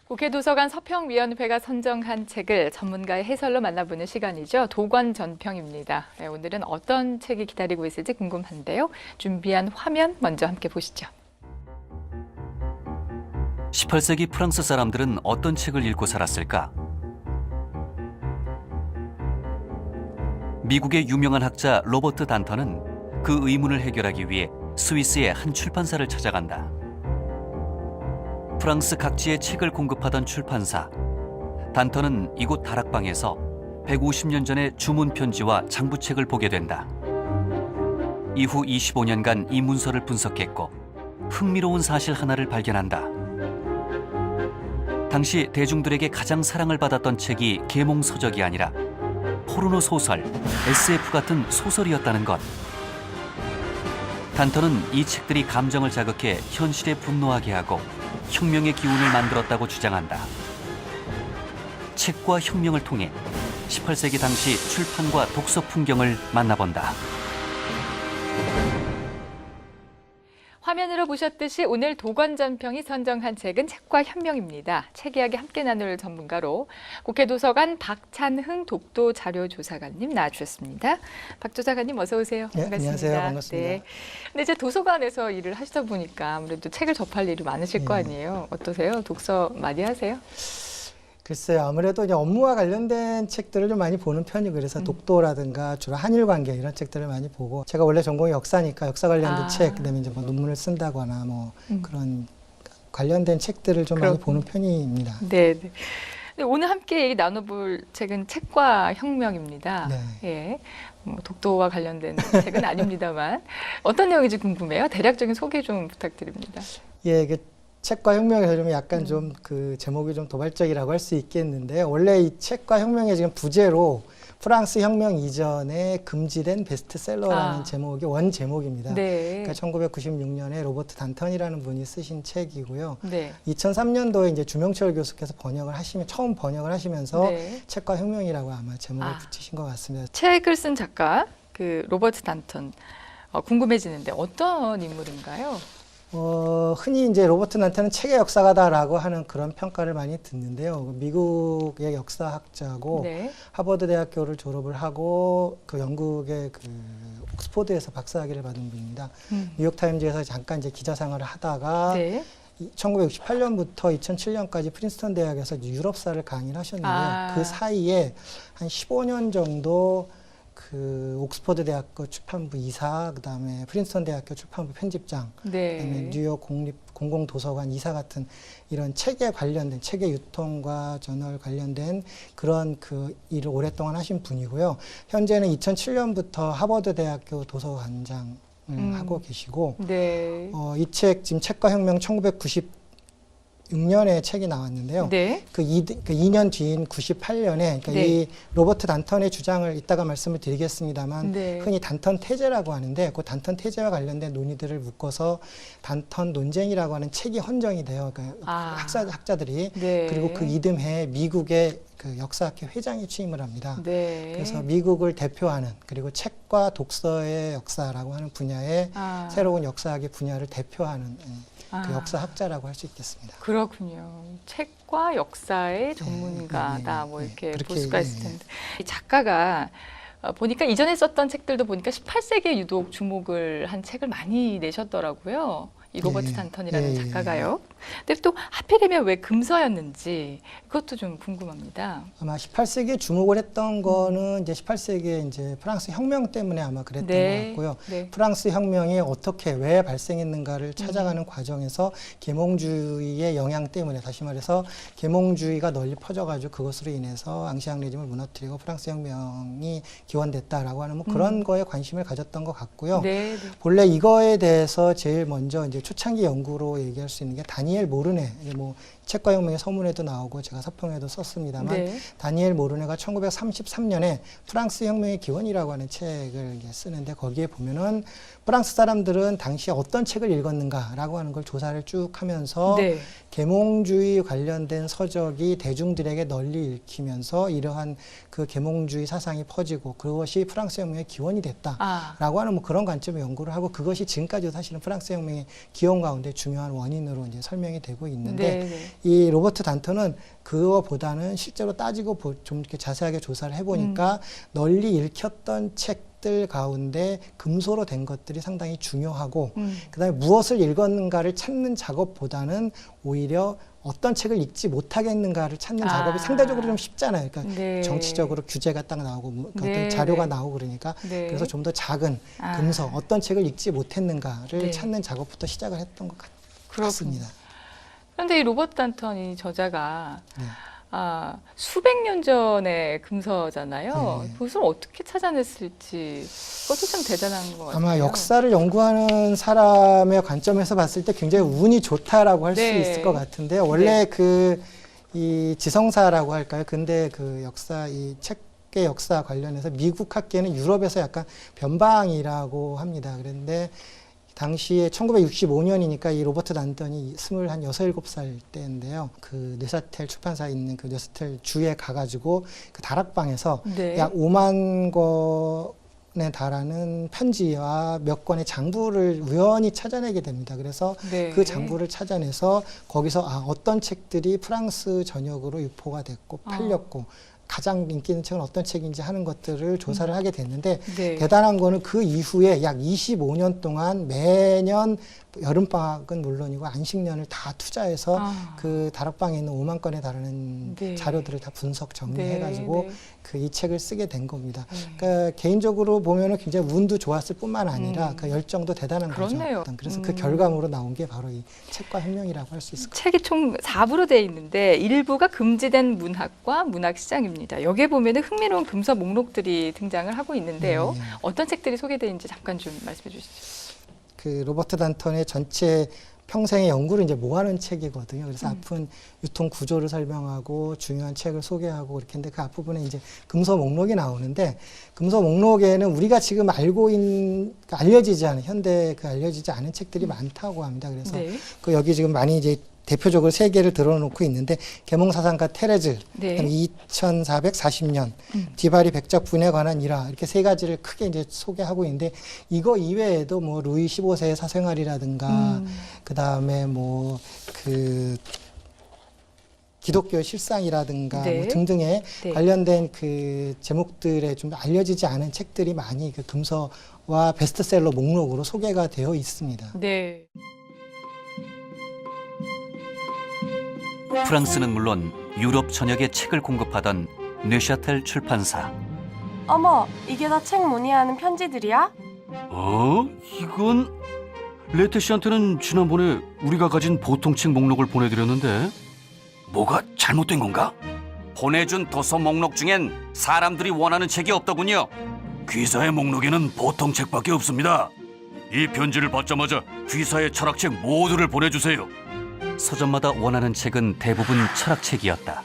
국회 도서관 서평위원회가 선정한 책을 전문가의 해설로 만나보는 시간이죠. 도관전평입니다. 네, 오늘은 어떤 책이 기다리고 있을지 궁금한데요. 준비한 화면 먼저 함께 보시죠. 18세기 프랑스 사람들은 어떤 책을 읽고 살았을까? 미국의 유명한 학자 로버트 단턴은 그 의문을 해결하기 위해 스위스의 한 출판사를 찾아간다. 프랑스 각지에 책을 공급하던 출판사. 단턴은 이곳 다락방에서 150년 전의 주문 편지와 장부책을 보게 된다. 이후 25년간 이 문서를 분석했고 흥미로운 사실 하나를 발견한다. 당시 대중들에게 가장 사랑을 받았던 책이 계몽서적이 아니라 포르노 소설, SF 같은 소설이었다는 것. 단턴은 이 책들이 감정을 자극해 현실에 분노하게 하고 혁명의 기운을 만들었다고 주장한다. 책과 혁명을 통해 18세기 당시 출판과 독서 풍경을 만나본다. 화면으로 보셨듯이 오늘 도관전평이 선정한 책은 책과 혁명입니다. 책 이야기 함께 나눌 전문가로 국회 도서관 박찬흥 독도자료조사관님 나와주셨습니다. 박 조사관님 어서 오세요. 네, 반갑습니다. 안녕하세요. 반갑습니다. 네. 근데 이제 도서관에서 일을 하시다 보니까 아무래도 책을 접할 일이 많으실 거 아니에요. 어떠세요? 독서 많이 하세요? 글쎄요, 아무래도 이제 업무와 관련된 책들을 좀 많이 보는 편이고, 그래서 독도라든가 주로 한일 관계 이런 책들을 많이 보고, 제가 원래 전공이 역사니까 역사 관련된 책, 그다음에 이제 뭐 논문을 쓴다거나 뭐 그런 관련된 책들을 좀 많이 보는 편입니다. 네. 네. 오늘 함께 얘기 나눠볼 책은 책과 혁명입니다. 네. 예. 뭐 독도와 관련된 책은 아닙니다만 어떤 내용인지 궁금해요. 대략적인 소개 좀 부탁드립니다. 예, 이게 책과 혁명에 그러면 약간 좀 그 제목이 좀 도발적이라고 할 수 있겠는데요. 원래 이 책과 혁명의 지금 부제로 프랑스 혁명 이전에 금지된 베스트셀러라는 제목이 원 제목입니다. 네. 그러니까 1996년에 로버트 단턴이라는 분이 쓰신 책이고요. 네. 2003년도에 이제 주명철 교수께서 처음 번역을 하시면서 네. 책과 혁명이라고 아마 제목을 붙이신 것 같습니다. 책을 쓴 작가 그 로버트 단턴 궁금해지는데 어떤 인물인가요? 흔히 이제 로버트 단턴은 책의 역사가다라고 하는 그런 평가를 많이 듣는데요. 미국의 역사학자고 네. 하버드 대학교를 졸업을 하고 그 영국의 그 옥스포드에서 박사학위를 받은 분입니다. 뉴욕 타임즈에서 잠깐 이제 기자 생활을 하다가 네. 1968년부터 2007년까지 프린스턴 대학에서 유럽사를 강의를 하셨는데 그 사이에 한 15년 정도 그 옥스퍼드 대학교 출판부 이사, 그다음에 프린스턴 대학교 출판부 편집장, 네. 그다음에 뉴욕 공공도서관 이사 같은 이런 책에 관련된 책의 유통과 저널 관련된 그런 그 일을 오랫동안 하신 분이고요. 현재는 2007년부터 하버드 대학교 도서관장을 하고 계시고, 네. 이 책 지금 책과 혁명 1996년에 책이 나왔는데요. 네. 그 2년 뒤인 98년에 그러니까 네. 이 로버트 단턴의 주장을 이따가 말씀을 드리겠습니다만 네. 흔히 단턴 태제라고 하는데 그 단턴 태제와 관련된 논의들을 묶어서 단턴 논쟁이라고 하는 책이 헌정이 돼요. 그러니까 학자들이 네. 그리고 그 이듬해 미국의 그 역사학회 회장이 취임을 합니다. 네. 그래서 미국을 대표하는 그리고 책과 독서의 역사라고 하는 분야의 새로운 역사학의 분야를 대표하는 그 역사학자라고 할 수 있겠습니다. 그렇군요. 책과 역사의 전문가다. 뭐 이렇게 볼 수가 있을 텐데. 이 작가가 보니까 이전에 썼던 책들도 보니까 18세기에 유독 주목을 한 책을 많이 내셨더라고요. 이 로버트 단턴이라는 작가가요. 근데 또 하필이면 왜 금서였는지 그것도 좀 궁금합니다. 아마 18세기에 주목을 했던 거는 이제 18세기에 이제 프랑스 혁명 때문에 아마 그랬던 것 같고요. 네. 프랑스 혁명이 어떻게 왜 발생했는가를 찾아가는 과정에서 계몽주의의 영향 때문에 다시 말해서 계몽주의가 널리 퍼져가지고 그것으로 인해서 앙시앙 레짐을 무너뜨리고 프랑스 혁명이 기원됐다라고 하는 뭐 그런 거에 관심을 가졌던 것 같고요. 네. 본래 이거에 대해서 제일 먼저 이제 초창기 연구로 얘기할 수 있는 게 다니엘 모르네. 뭐 책과 혁명의 서문에도 나오고 제가 서평에도 썼습니다만 네. 다니엘 모르네가 1933년에 프랑스 혁명의 기원이라고 하는 책을 쓰는데 거기에 보면은 프랑스 사람들은 당시에 어떤 책을 읽었는가라고 하는 걸 조사를 쭉 하면서 네. 계몽주의 관련된 서적이 대중들에게 널리 읽히면서 이러한 그 계몽주의 사상이 퍼지고 그것이 프랑스 혁명의 기원이 됐다라고 하는 뭐 그런 관점의 연구를 하고 그것이 지금까지도 사실은 프랑스 혁명의 기원 가운데 중요한 원인으로 이제 설명이 되고 있는데 네. 이 로버트 단턴은 그거보다는 실제로 따지고 좀 이렇게 자세하게 조사를 해보니까 널리 읽혔던 책들 가운데 금소로 된 것들이 상당히 중요하고 그다음에 무엇을 읽었는가를 찾는 작업보다는 오히려 어떤 책을 읽지 못하겠는가를 찾는 작업이 상대적으로 좀 쉽잖아요. 그러니까 네. 정치적으로 규제가 딱 나오고 뭐 네. 어떤 자료가 나오고 그러니까 네. 그래서 좀 더 작은 금서 어떤 책을 읽지 못했는가를 네. 찾는 작업부터 시작을 했던 것 그렇군요. 같습니다. 그런데 이 로버트 단턴 이 저자가 수백 년 전의 금서잖아요. 네. 그것을 어떻게 찾아냈을지 그것도 참 대단한 것 같아요. 아마 역사를 연구하는 사람의 관점에서 봤을 때 굉장히 운이 좋다라고 할 수 네. 있을 것 같은데요. 원래 이 지성사라고 할까요? 근데 그 역사, 이 책의 역사 관련해서 미국 학계는 유럽에서 약간 변방이라고 합니다. 그런데 당시에 1965년이니까 이 로버트 단턴이 26, 7살 때인데요. 그 뇌사텔 출판사에 있는 그 뇌사텔 주에 가가지고 그 다락방에서 네. 약 5만 권에 달하는 편지와 몇 권의 장부를 우연히 찾아내게 됩니다. 그래서 네. 그 장부를 찾아내서 거기서 어떤 책들이 프랑스 전역으로 유포가 됐고 팔렸고 가장 인기 있는 책은 어떤 책인지 하는 것들을 조사를 하게 됐는데 네. 대단한 거는 그 이후에 약 25년 동안 매년 여름방학은 물론이고 안식년을 다 투자해서 그 다락방에 있는 5만 건에 달하는 네. 자료들을 다 분석 정리해가지고 네. 그 이 책을 쓰게 된 겁니다. 그러니까 개인적으로 보면은 굉장히 운도 좋았을 뿐만 아니라 그 열정도 대단한 그렇네요. 거죠. 그래서 그 결과물로 나온 게 바로 이 책과 혁명이라고 할 수 있을 것 같아요. 책이 총 4부로 되어 있는데 일부가 금지된 문학과 문학 시장입니다. 여기에 보면 흥미로운 금서 목록들이 등장을 하고 있는데요. 네. 어떤 책들이 소개되어 있는지 잠깐 좀 말씀해 주시죠. 그 로버트 단턴의 전체 평생의 연구를 이제 모아놓은 책이거든요. 그래서 아픈 유통 구조를 설명하고 중요한 책을 소개하고 이렇게 했는데 그 앞부분에 이제 금서 목록이 나오는데 금서 목록에는 우리가 지금 알려지지 않은 현대 알려지지 않은 책들이 많다고 합니다. 그래서 네. 그 여기 지금 많이 이제 대표적으로 세 개를 들어놓고 있는데 계몽사상가 테레즈, 네. 그다음에 2440년 디바리 백작 부인에 관한 일화 이렇게 세 가지를 크게 이제 소개하고 있는데 이거 이외에도 뭐 루이 15세의 사생활이라든가 그다음에 뭐 그 기독교 실상이라든가 네. 뭐 등등의 네. 관련된 그 제목들에 좀 알려지지 않은 책들이 많이 그 금서와 베스트셀러 목록으로 소개가 되어 있습니다. 네. 프랑스는 물론 유럽 전역에 책을 공급하던 뇌샤텔 출판사. 어머, 이게 다 책 문의하는 편지들이야? 이건 레테 씨한테는 지난번에 우리가 가진 보통책 목록을 보내드렸는데 뭐가 잘못된 건가? 보내준 도서 목록 중엔 사람들이 원하는 책이 없더군요. 귀사의 목록에는 보통책밖에 없습니다. 이 편지를 받자마자 귀사의 철학책 모두를 보내주세요. 서점마다 원하는 책은 대부분 철학책이었다.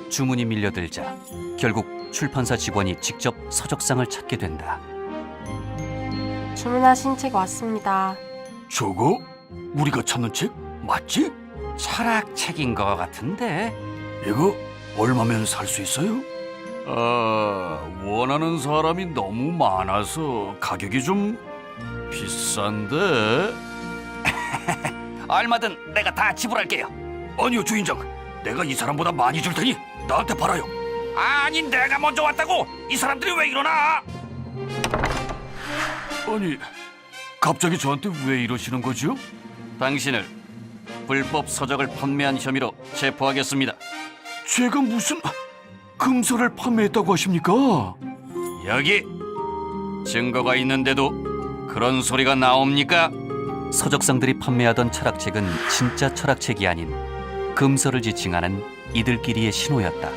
주문이 밀려들자 결국 출판사 직원이 직접 서적상을 찾게 된다. 주문하신 책 왔습니다. 저거? 우리가 찾는 책 맞지? 철학책인 것 같은데. 이거 얼마면 살 수 있어요? 원하는 사람이 너무 많아서 가격이 좀 비싼데. 얼마든 내가 다 지불할게요. 아니요, 주인장. 내가 이 사람보다 많이 줄 테니 나한테 팔아요. 아니, 내가 먼저 왔다고. 이 사람들이 왜 이러나? 아니, 갑자기 저한테 왜 이러시는 거죠? 당신을 불법 서적을 판매한 혐의로 체포하겠습니다. 제가 무슨 금서를 판매했다고 하십니까? 여기 증거가 있는데도 그런 소리가 나옵니까? 서적상들이 판매하던 철학책은 진짜 철학책이 아닌 금서를 지칭하는 이들끼리의 신호였다.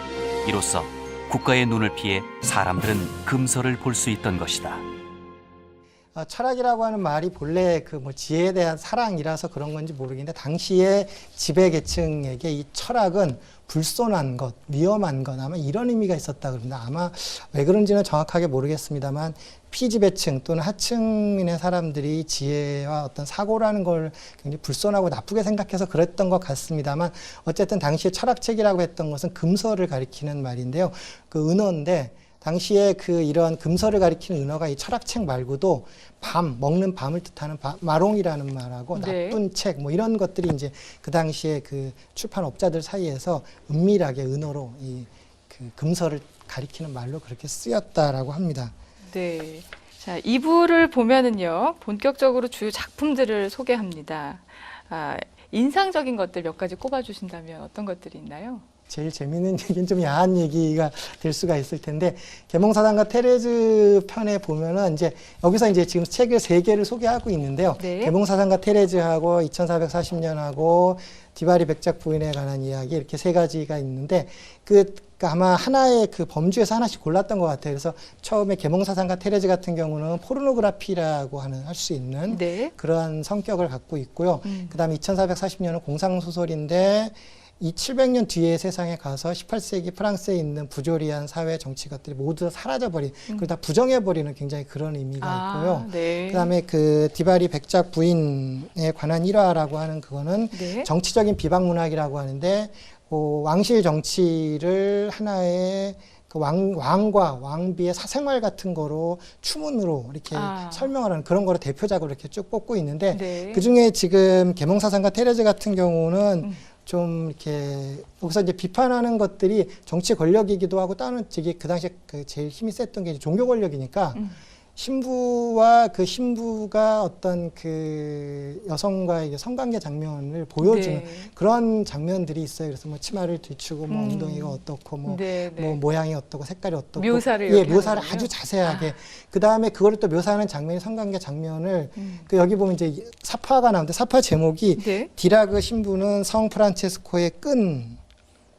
이로써 국가의 눈을 피해 사람들은 금서를 볼 수 있던 것이다. 철학이라고 하는 말이 본래 그 뭐 지혜에 대한 사랑이라서 그런 건지 모르겠는데 당시에 지배 계층에게 이 철학은 불손한 것, 위험한 것 아마 이런 의미가 있었다 그럽니다. 아마 왜 그런지는 정확하게 모르겠습니다만 피지배층 또는 하층민의 사람들이 지혜와 어떤 사고라는 걸 굉장히 불손하고 나쁘게 생각해서 그랬던 것 같습니다만 어쨌든 당시에 철학책이라고 했던 것은 금서를 가리키는 말인데요. 그 은어인데 당시에 그 이런 금서를 가리키는 은어가 이 철학책 말고도 먹는 밤을 뜻하는 마롱이라는 말하고 네. 나쁜 책 뭐 이런 것들이 이제 그 당시에 그 출판업자들 사이에서 은밀하게 은어로 이 그 금서를 가리키는 말로 그렇게 쓰였다라고 합니다. 네. 자, 2부를 보면은요, 본격적으로 주요 작품들을 소개합니다. 인상적인 것들 몇 가지 꼽아주신다면 어떤 것들이 있나요? 제일 재미있는 얘기는 좀 야한 얘기가 될 수가 있을 텐데 계몽사상가 테레즈 편에 보면은 이제 여기서 이제 지금 책을 3개를 소개하고 있는데요. 네. 계몽사상가 테레즈하고 2440년하고 디바리 백작 부인에 관한 이야기 이렇게 3가지가 있는데 아마 하나의 그 범주에서 하나씩 골랐던 것 같아요. 그래서 처음에 계몽사상가 테레즈 같은 경우는 포르노그라피라고 할 수 있는 네. 그러한 성격을 갖고 있고요. 그다음에 2440년은 공상소설인데 이 700년 뒤에 세상에 가서 18세기 프랑스에 있는 부조리한 사회 정치 것들이 모두 다 사라져버린, 그걸 다 부정해버리는 굉장히 그런 의미가 있고요. 네. 그 다음에 그 디바리 백작 부인에 관한 일화라고 하는 그거는 네. 정치적인 비방 문학이라고 하는데, 왕실 정치를 하나의 그 왕과 왕비의 사생활 같은 거로 추문으로 이렇게 설명을 하는 그런 거를 대표작으로 이렇게 쭉 뽑고 있는데, 네. 그 중에 지금 계몽사상가 테레즈 같은 경우는 좀 이렇게 여기서 이제 비판하는 것들이 정치 권력이기도 하고 다른 그 당시에 그 제일 힘이 셌던 게 종교 권력이니까 신부와 그 신부가 어떤 그 여성과의 성관계 장면을 보여주는 네. 그런 장면들이 있어요. 그래서 뭐 치마를 뒤추고 뭐 엉덩이가 어떻고 뭐, 네, 네. 뭐 모양이 어떻고 색깔이 어떻고 묘사를 예, 이렇게 묘사를 하는군요. 아주 자세하게 그 다음에 그거를 또 묘사하는 장면이 성관계 장면을 그 여기 보면 이제 사파가 나오는데 사파 제목이 네. 디라그 신부는 성 프란체스코의 끈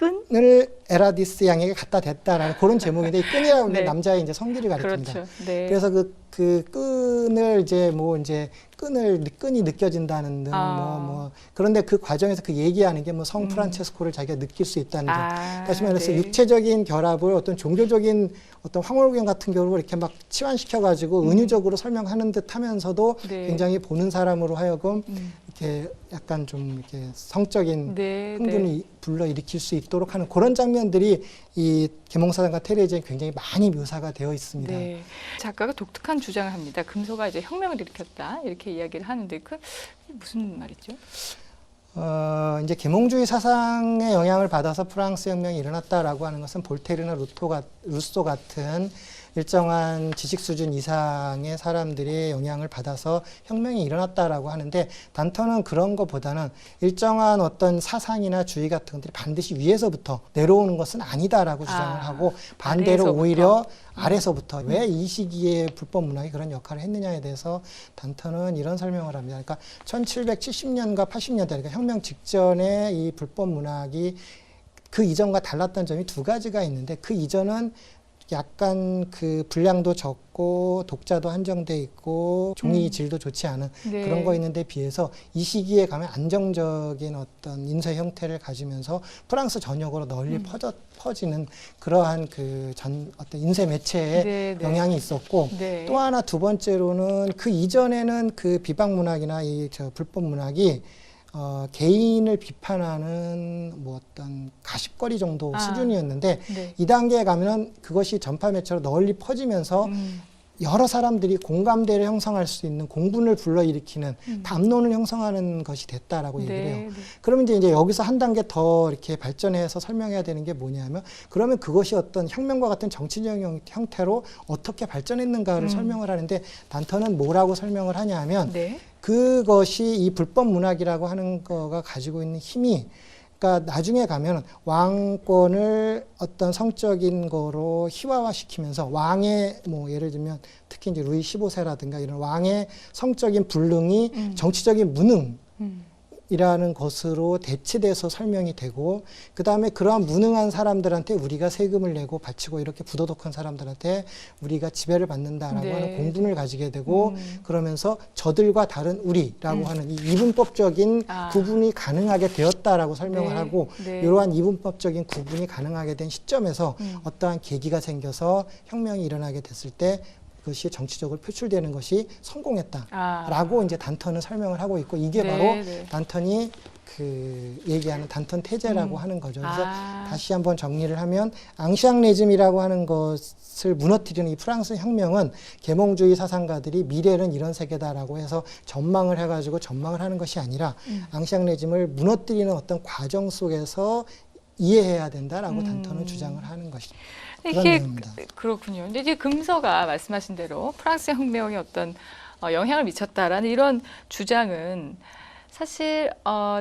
끈을 에라디스 양에게 갖다 댔다라는 그런 제목인데 이 끈이라고 하는 네. 남자의 이제 성기를 가리킵니다. 그렇죠. 네. 그래서 그 끈을 이제 끈이 느껴진다는 등 그런데 그 과정에서 그 얘기하는 게 뭐 성 프란체스코를 자기가 느낄 수 있다는 등 다시 말해서 네. 육체적인 결합을 어떤 종교적인 어떤 황홀경 같은 경우로 이렇게 막 치환시켜가지고 은유적으로 설명하는 듯 하면서도 네. 굉장히 보는 사람으로 하여금 이렇게 약간 좀 이렇게 성적인 네, 흥분을 네. 불러일으킬 수 있도록 하는 그런 장면들이 이 계몽사상과 테레지에 굉장히 많이 묘사가 되어 있습니다. 네. 작가가 독특한 주장을 합니다. 금소가 이제 혁명을 일으켰다 이렇게 이야기를 하는데 그 무슨 말이죠? 이제 계몽주의 사상의 영향을 받아서 프랑스 혁명이 일어났다라고 하는 것은 볼테르나 루소 같은 일정한 지식 수준 이상의 사람들의 영향을 받아서 혁명이 일어났다라고 하는데 단턴은 그런 것보다는 일정한 어떤 사상이나 주의 같은 것들이 반드시 위에서부터 내려오는 것은 아니다라고 주장을 하고 반대로 아래에서부터. 오히려 아래서부터 왜 이 시기에 불법 문학이 그런 역할을 했느냐에 대해서 단턴은 이런 설명을 합니다. 그러니까 1770년과 80년대 그러니까 혁명 직전에 이 불법 문학이 그 이전과 달랐던 점이 두 가지가 있는데 그 이전은 약간 그 분량도 적고 독자도 한정돼 있고 종이 질도 좋지 않은 네. 그런 거 있는데 비해서 이 시기에 가면 안정적인 어떤 인쇄 형태를 가지면서 프랑스 전역으로 널리 퍼지는 그러한 그 어떤 인쇄 매체의 네, 네. 영향이 있었고 네. 또 하나 두 번째로는 그 이전에는 그 비방 문학이나 이 불법 문학이 개인을 비판하는 뭐 어떤 가십거리 정도 수준이었는데 네. 이 단계에 가면은 그것이 전파 매체로 널리 퍼지면서 여러 사람들이 공감대를 형성할 수 있는 공분을 불러일으키는 담론을 형성하는 것이 됐다라고 얘기를 해요. 네. 그러면 이제 여기서 한 단계 더 이렇게 발전해서 설명해야 되는 게 뭐냐면 그러면 그것이 어떤 혁명과 같은 정치적 형태로 어떻게 발전했는가를 설명을 하는데 단턴은 뭐라고 설명을 하냐 하면 네. 그것이 이 불법 문학이라고 하는 거가 가지고 있는 힘이 그러니까 나중에 가면 왕권을 어떤 성적인 거로 희화화시키면서 왕의 뭐 예를 들면 특히 이제 루이 15세라든가 이런 왕의 성적인 불능이 정치적인 무능 이라는 것으로 대치돼서 설명이 되고 그 다음에 그러한 무능한 사람들한테 우리가 세금을 내고 바치고 이렇게 부도덕한 사람들한테 우리가 지배를 받는다라고 네. 하는 공분을 가지게 되고 그러면서 저들과 다른 우리라고 하는 이 이분법적인 구분이 가능하게 되었다라고 설명을 네. 하고 네. 이러한 이분법적인 구분이 가능하게 된 시점에서 어떠한 계기가 생겨서 혁명이 일어나게 됐을 때 그것이 정치적으로 표출되는 것이 성공했다라고 이제 단턴은 설명을 하고 있고 이게 네, 바로 네. 단턴이 그 얘기하는 단턴 태제라고 하는 거죠. 그래서 다시 한번 정리를 하면 앙시앙리즘이라고 하는 것을 무너뜨리는 이 프랑스 혁명은 계몽주의 사상가들이 미래는 이런 세계다라고 해서 전망을 해가지고 전망을 하는 것이 아니라 앙시앙리즘을 무너뜨리는 어떤 과정 속에서 이해해야 된다라고 단턴은 주장을 하는 것이죠. 그런 이게 내용입니다. 그렇군요. 근데 이제 금서가 말씀하신 대로 프랑스 혁명에 어떤 영향을 미쳤다라는 이런 주장은 사실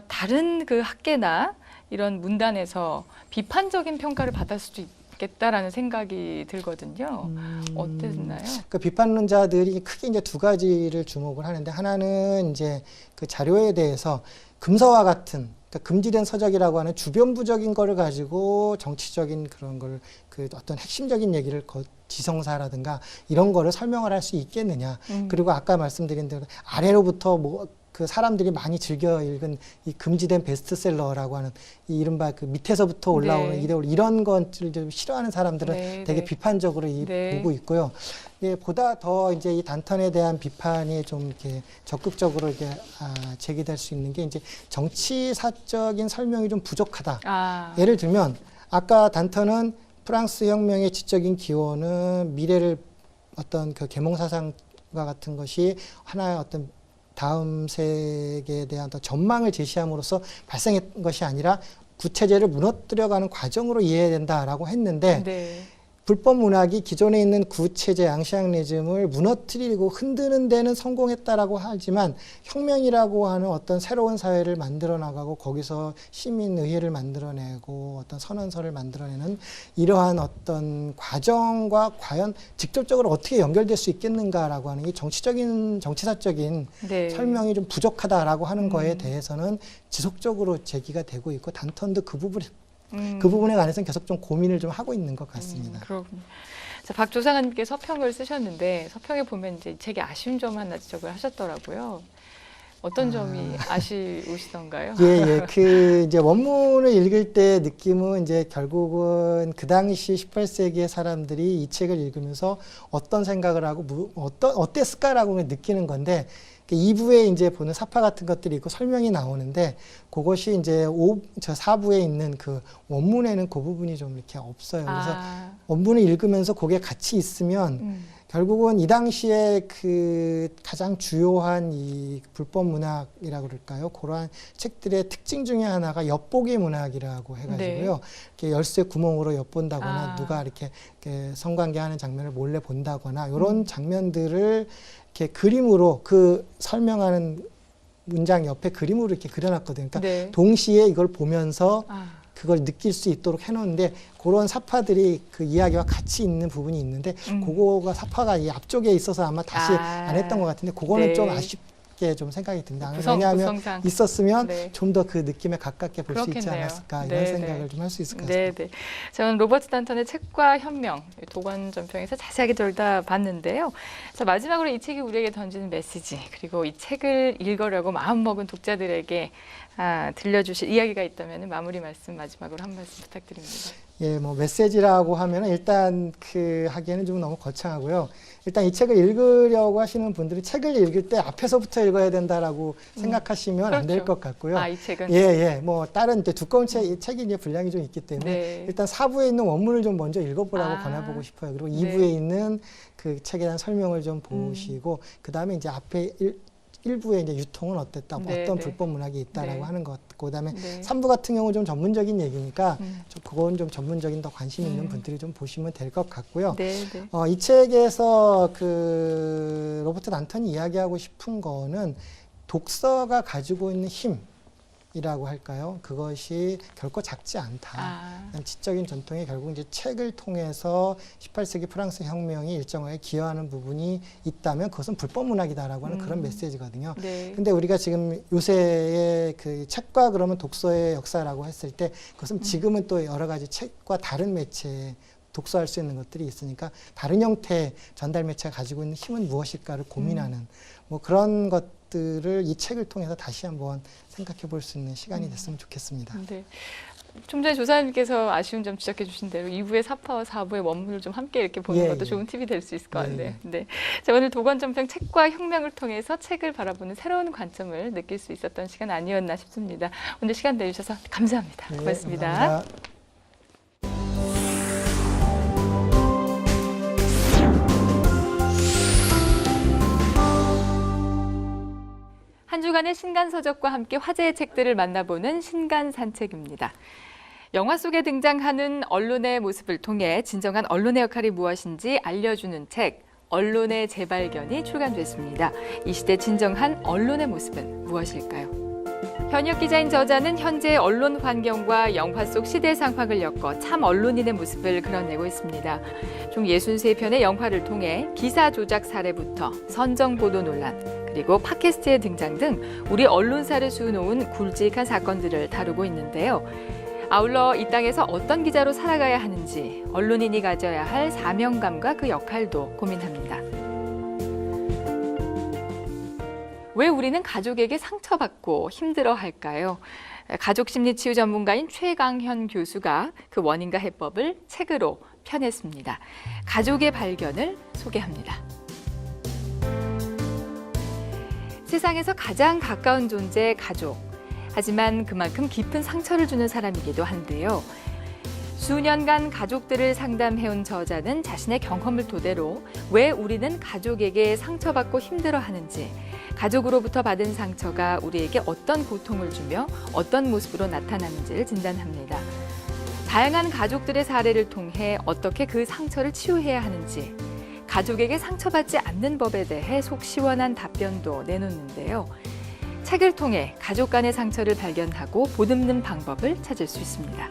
다른 그 학계나 이런 문단에서 비판적인 평가를 받을 수도 있겠다라는 생각이 들거든요. 어땠나요? 그 비판론자들이 크게 이제 두 가지를 주목을 하는데 하나는 이제 그 자료에 대해서 금서와 같은 그러니까 금지된 서적이라고 하는 주변부적인 거를 가지고 정치적인 그런 걸 그 어떤 핵심적인 얘기를 지성사라든가 이런 거를 설명을 할 수 있겠느냐. 그리고 아까 말씀드린 대로 아래로부터 뭐 그 사람들이 많이 즐겨 읽은 이 금지된 베스트셀러라고 하는 이 이른바 그 밑에서부터 올라오는 네. 이데올로기 이런 것을 좀 싫어하는 사람들은 네, 되게 네. 비판적으로 네. 보고 있고요. 예, 보다 더 이제 이 단턴에 대한 비판이 좀 이렇게 적극적으로 이렇게 제기될 수 있는 게 이제 정치사적인 설명이 좀 부족하다. 예를 들면 아까 단턴은 프랑스 혁명의 지적인 기원은 미래를 어떤 그 계몽사상과 같은 것이 하나의 어떤 다음 세계에 대한 어떤 전망을 제시함으로써 발생한 것이 아니라 구체제를 무너뜨려가는 과정으로 이해해야 된다라고 했는데 네. 불법 문학이 기존에 있는 구체제 앙시앙리즘을 무너뜨리고 흔드는 데는 성공했다라고 하지만 혁명이라고 하는 어떤 새로운 사회를 만들어 나가고 거기서 시민의회를 만들어내고 어떤 선언서를 만들어내는 이러한 어떤 과정과 과연 직접적으로 어떻게 연결될 수 있겠는가라고 하는 이 정치사적인 네. 설명이 좀 부족하다라고 하는 거에 대해서는 지속적으로 제기가 되고 있고 단턴도 그 부분에 그 부분에 관해서는 계속 좀 고민을 좀 하고 있는 것 같습니다. 그렇군요. 자, 박 조상님께 서평을 쓰셨는데 서평에 보면 이제 이 책에 아쉬운 점 하나 지적을 하셨더라고요. 어떤 점이 아쉬우시던가요? 예. 그 이제 원문을 읽을 때 느낌은 이제 결국은 그 당시 18세기의 사람들이 이 책을 읽으면서 어떤 생각을 하고 어땠을까라고 느끼는 건데 2부에 이제 보는 사파 같은 것들이 있고 설명이 나오는데 그것이 이제 4부에 있는 그 원문에는 그 부분이 좀 이렇게 없어요. 그래서 원문을 읽으면서 그게 같이 있으면 결국은 이 당시에 그 가장 주요한 이 불법 문학이라고 그럴까요? 그러한 책들의 특징 중에 하나가 엿보기 문학이라고 해가지고요. 네. 이렇게 열쇠 구멍으로 엿본다거나 누가 이렇게 성관계하는 장면을 몰래 본다거나 이런 장면들을 이렇게 그림으로 그 설명하는 문장 옆에 그림으로 이렇게 그려놨거든요. 그러니까 네. 동시에 이걸 보면서 그걸 느낄 수 있도록 해놓은데 그런 사파들이 그 이야기와 같이 있는 부분이 있는데 그거가 사파가 이 앞쪽에 있어서 아마 다시 안 했던 것 같은데 그거는 네. 좀 아쉽게 좀 생각이 듭니다. 구성, 왜냐하면 구성상. 있었으면 네. 좀 더 그 느낌에 가깝게 볼 수 있지 그렇겠네요. 않았을까 네, 이런 네. 생각을 좀 할 수 있을 것 같습니다. 네. 저는 로버트 단턴의 책과 현명, 도관 전평에서 자세하게 들여다봤는데요. 자, 마지막으로 이 책이 우리에게 던지는 메시지, 그리고 이 책을 읽으려고 마음먹은 독자들에게 들려주실 이야기가 있다면 마무리 말씀 마지막으로 한 말씀 부탁드립니다. 예, 뭐 메시지라고 하면 일단 그 하기에는 좀 너무 거창하고요. 일단 이 책을 읽으려고 하시는 분들이 책을 읽을 때 앞에서부터 읽어야 된다라고 생각하시면 안 될 그렇죠. 것 같고요. 이 책은 예. 뭐 다른 이제 두꺼운 책이 이제 분량이 좀 있기 때문에 네. 일단 4부에 있는 원문을 좀 먼저 읽어보라고 권해보고 싶어요. 그리고 2부에 있는 그 책에 대한 설명을 좀 보시고 그 다음에 이제 앞에 1부의 이제 유통은 어땠다, 어떤 불법 문학이 있다라고 하는 것, 그다음에 3부 같은 경우 좀 전문적인 얘기니까 그건 좀 전문적인 더 관심 있는 분들이 좀 보시면 될 것 같고요. 이 책에서 그 로버트 단턴이 이야기하고 싶은 거는 독서가 가지고 있는 힘이라고 할까요? 그것이 결코 작지 않다. 지적인 전통이 결국 이제 책을 통해서 18세기 프랑스 혁명이 일정하게 기여하는 부분이 있다면 그것은 불법 문학이다라고 하는 그런 메시지거든요. 근데 우리가 지금 요새의 그 책과 그러면 독서의 역사라고 했을 때 그것은 지금은 또 여러 가지 책과 다른 매체 독서할 수 있는 것들이 있으니까 다른 형태의 전달 매체가 가지고 있는 힘은 무엇일까를 고민하는 뭐 그런 것들을 이 책을 통해서 다시 한번 생각해 볼 수 있는 시간이 됐으면 좋겠습니다. 네. 좀 전에 조사님께서 아쉬운 점 지적해 주신 대로 2부의 사파와 4부의 원문을 좀 함께 이렇게 보는 것도 좋은 팁이 될 수 있을 것 같네요. 네. 자, 오늘 도관전평 책과 혁명을 통해서 책을 바라보는 새로운 관점을 느낄 수 있었던 시간 아니었나 싶습니다. 오늘 시간 내주셔서 감사합니다. 고맙습니다. 감사합니다. 한 주간의 신간서적과 함께 화제의 책들을 만나보는 신간산책입니다. 영화 속에 등장하는 언론의 모습을 통해 진정한 언론의 역할이 무엇인지 알려주는 책, 언론의 재발견이 출간됐습니다. 이 시대 진정한 언론의 모습은 무엇일까요? 현역 기자인 저자는 현재의 언론 환경과 영화 속 시대 상황을 엮어 참 언론인의 모습을 그려내고 있습니다. 총 63편의 영화를 통해 기사 조작 사례부터 선정 보도 논란, 그리고 팟캐스트의 등장 등 우리 언론사를 수놓은 굵직한 사건들을 다루고 있는데요. 아울러 이 땅에서 어떤 기자로 살아가야 하는지, 언론인이 가져야 할 사명감과 그 역할도 고민합니다. 왜 우리는 가족에게 상처받고 힘들어할까요? 가족심리치유 전문가인 최강현 교수가 그 원인과 해법을 책으로 펴냈습니다. 가족의 발견을 소개합니다. 세상에서 가장 가까운 존재 가족. 하지만 그만큼 깊은 상처를 주는 사람이기도 한데요. 수년간 가족들을 상담해온 저자는 자신의 경험을 토대로 왜 우리는 가족에게 상처받고 힘들어하는지, 가족으로부터 받은 상처가 우리에게 어떤 고통을 주며 어떤 모습으로 나타나는지를 진단합니다. 다양한 가족들의 사례를 통해 어떻게 그 상처를 치유해야 하는지, 가족에게 상처받지 않는 법에 대해 속 시원한 답변도 내놓는데요. 책을 통해 가족 간의 상처를 발견하고 보듬는 방법을 찾을 수 있습니다.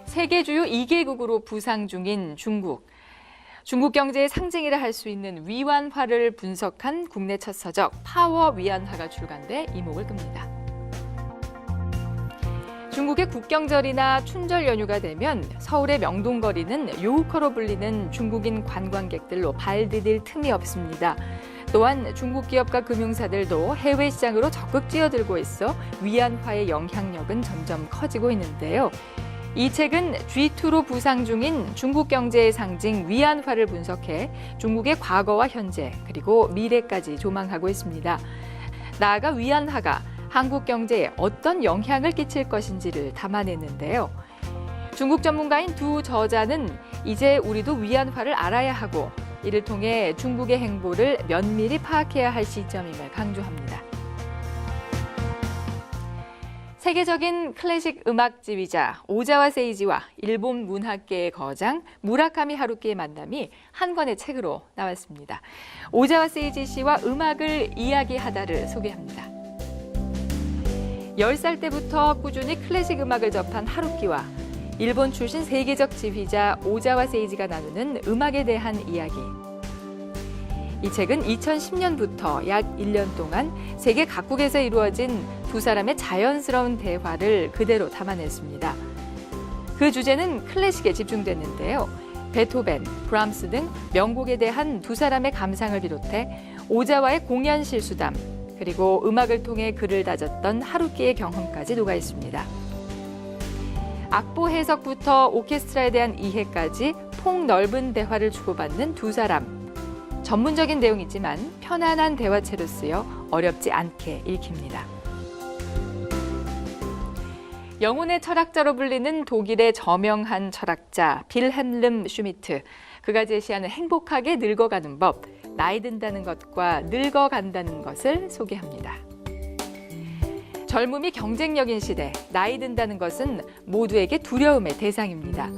세계 주요 2개국으로 부상 중인 중국. 중국 경제의 상징이라 할 수 있는 위안화를 분석한 국내 첫 서적 파워 위안화가 출간돼 이목을 끕니다. 중국의 국경절이나 춘절 연휴가 되면 서울의 명동거리는 요우커로 불리는 중국인 관광객들로 발디딜 틈이 없습니다. 또한 중국 기업과 금융사들도 해외 시장으로 적극 뛰어들고 있어 위안화의 영향력은 점점 커지고 있는데요. 이 책은 G2로 부상 중인 중국 경제의 상징 위안화를 분석해 중국의 과거와 현재 그리고 미래까지 조망하고 있습니다. 나아가 위안화가 한국 경제에 어떤 영향을 끼칠 것인지를 담아냈는데요. 중국 전문가인 두 저자는 이제 우리도 위안화를 알아야 하고 이를 통해 중국의 행보를 면밀히 파악해야 할 시점임을 강조합니다. 세계적인 클래식 음악 지휘자 오자와 세이지와 일본 문학계의 거장 무라카미 하루키의 만남이 한 권의 책으로 나왔습니다. 오자와 세이지 씨와 음악을 이야기하다를 소개합니다. 10살 때부터 꾸준히 클래식 음악을 접한 하루키와 일본 출신 세계적 지휘자 오자와 세이지가 나누는 음악에 대한 이야기. 이 책은 2010년부터 약 1년 동안 세계 각국에서 이루어진 두 사람의 자연스러운 대화를 그대로 담아냈습니다. 그 주제는 클래식에 집중됐는데요. 베토벤, 브람스 등 명곡에 대한 두 사람의 감상을 비롯해 오자와의 공연 실수담, 그리고 음악을 통해 글을 다졌던 하루키의 경험까지 녹아 있습니다. 악보 해석부터 오케스트라에 대한 이해까지 폭넓은 대화를 주고받는 두 사람. 전문적인 내용이지만 편안한 대화체로 쓰여 어렵지 않게 읽힙니다. 영혼의 철학자로 불리는 독일의 저명한 철학자 빌헬름 슈미트. 그가 제시하는 행복하게 늙어가는 법, 나이 든다는 것과 늙어간다는 것을 소개합니다. 젊음이 경쟁력인 시대, 나이 든다는 것은 모두에게 두려움의 대상입니다.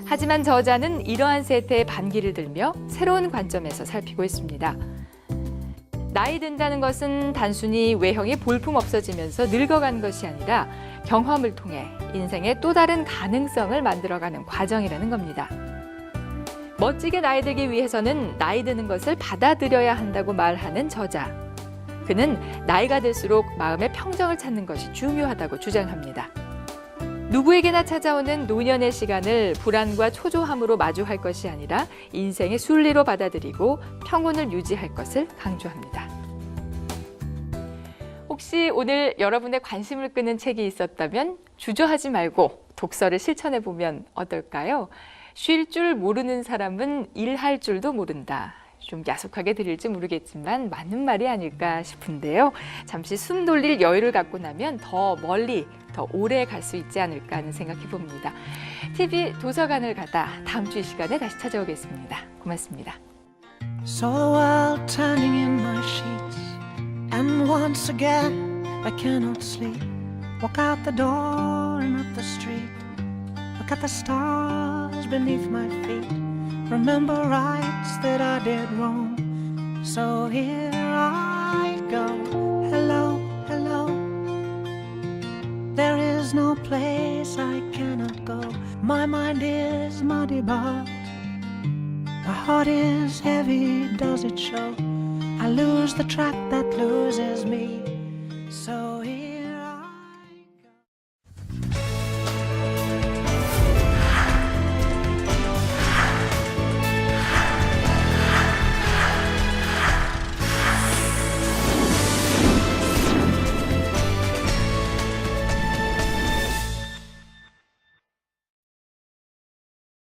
하지만 저자는 이러한 세태에 반기를 들며 새로운 관점에서 살피고 있습니다. 나이 든다는 것은 단순히 외형이 볼품없어지면서 늙어가는 것이 아니라 경험을 통해 인생의 또 다른 가능성을 만들어가는 과정이라는 겁니다. 멋지게 나이 들기 위해서는 나이 드는 것을 받아들여야 한다고 말하는 저자. 그는 나이가 들수록 마음의 평정을 찾는 것이 중요하다고 주장합니다. 누구에게나 찾아오는 노년의 시간을 불안과 초조함으로 마주할 것이 아니라 인생의 순리로 받아들이고 평온을 유지할 것을 강조합니다. 혹시 오늘 여러분의 관심을 끄는 책이 있었다면 주저하지 말고 독서를 실천해보면 어떨까요? 쉴 줄 모르는 사람은 일할 줄도 모른다. 좀 야속하게 들릴지 모르겠지만 맞는 말이 아닐까 싶은데요. 잠시 숨 돌릴 여유를 갖고 나면 더 멀리, 더 오래 갈 수 있지 않을까 하는 생각해 봅니다. TV 도서관을 가다 다음 주 이 시간에 다시 찾아오겠습니다. 고맙습니다. So while turning in my sheets and once again I cannot sleep, walk out the door and up the street, look at the stars beneath my feet, remember rights that I did wrong, so here I go. Hello, hello, there is no place I cannot go. My mind is muddy but my heart is heavy, does it show? I lose the track that loses me, so here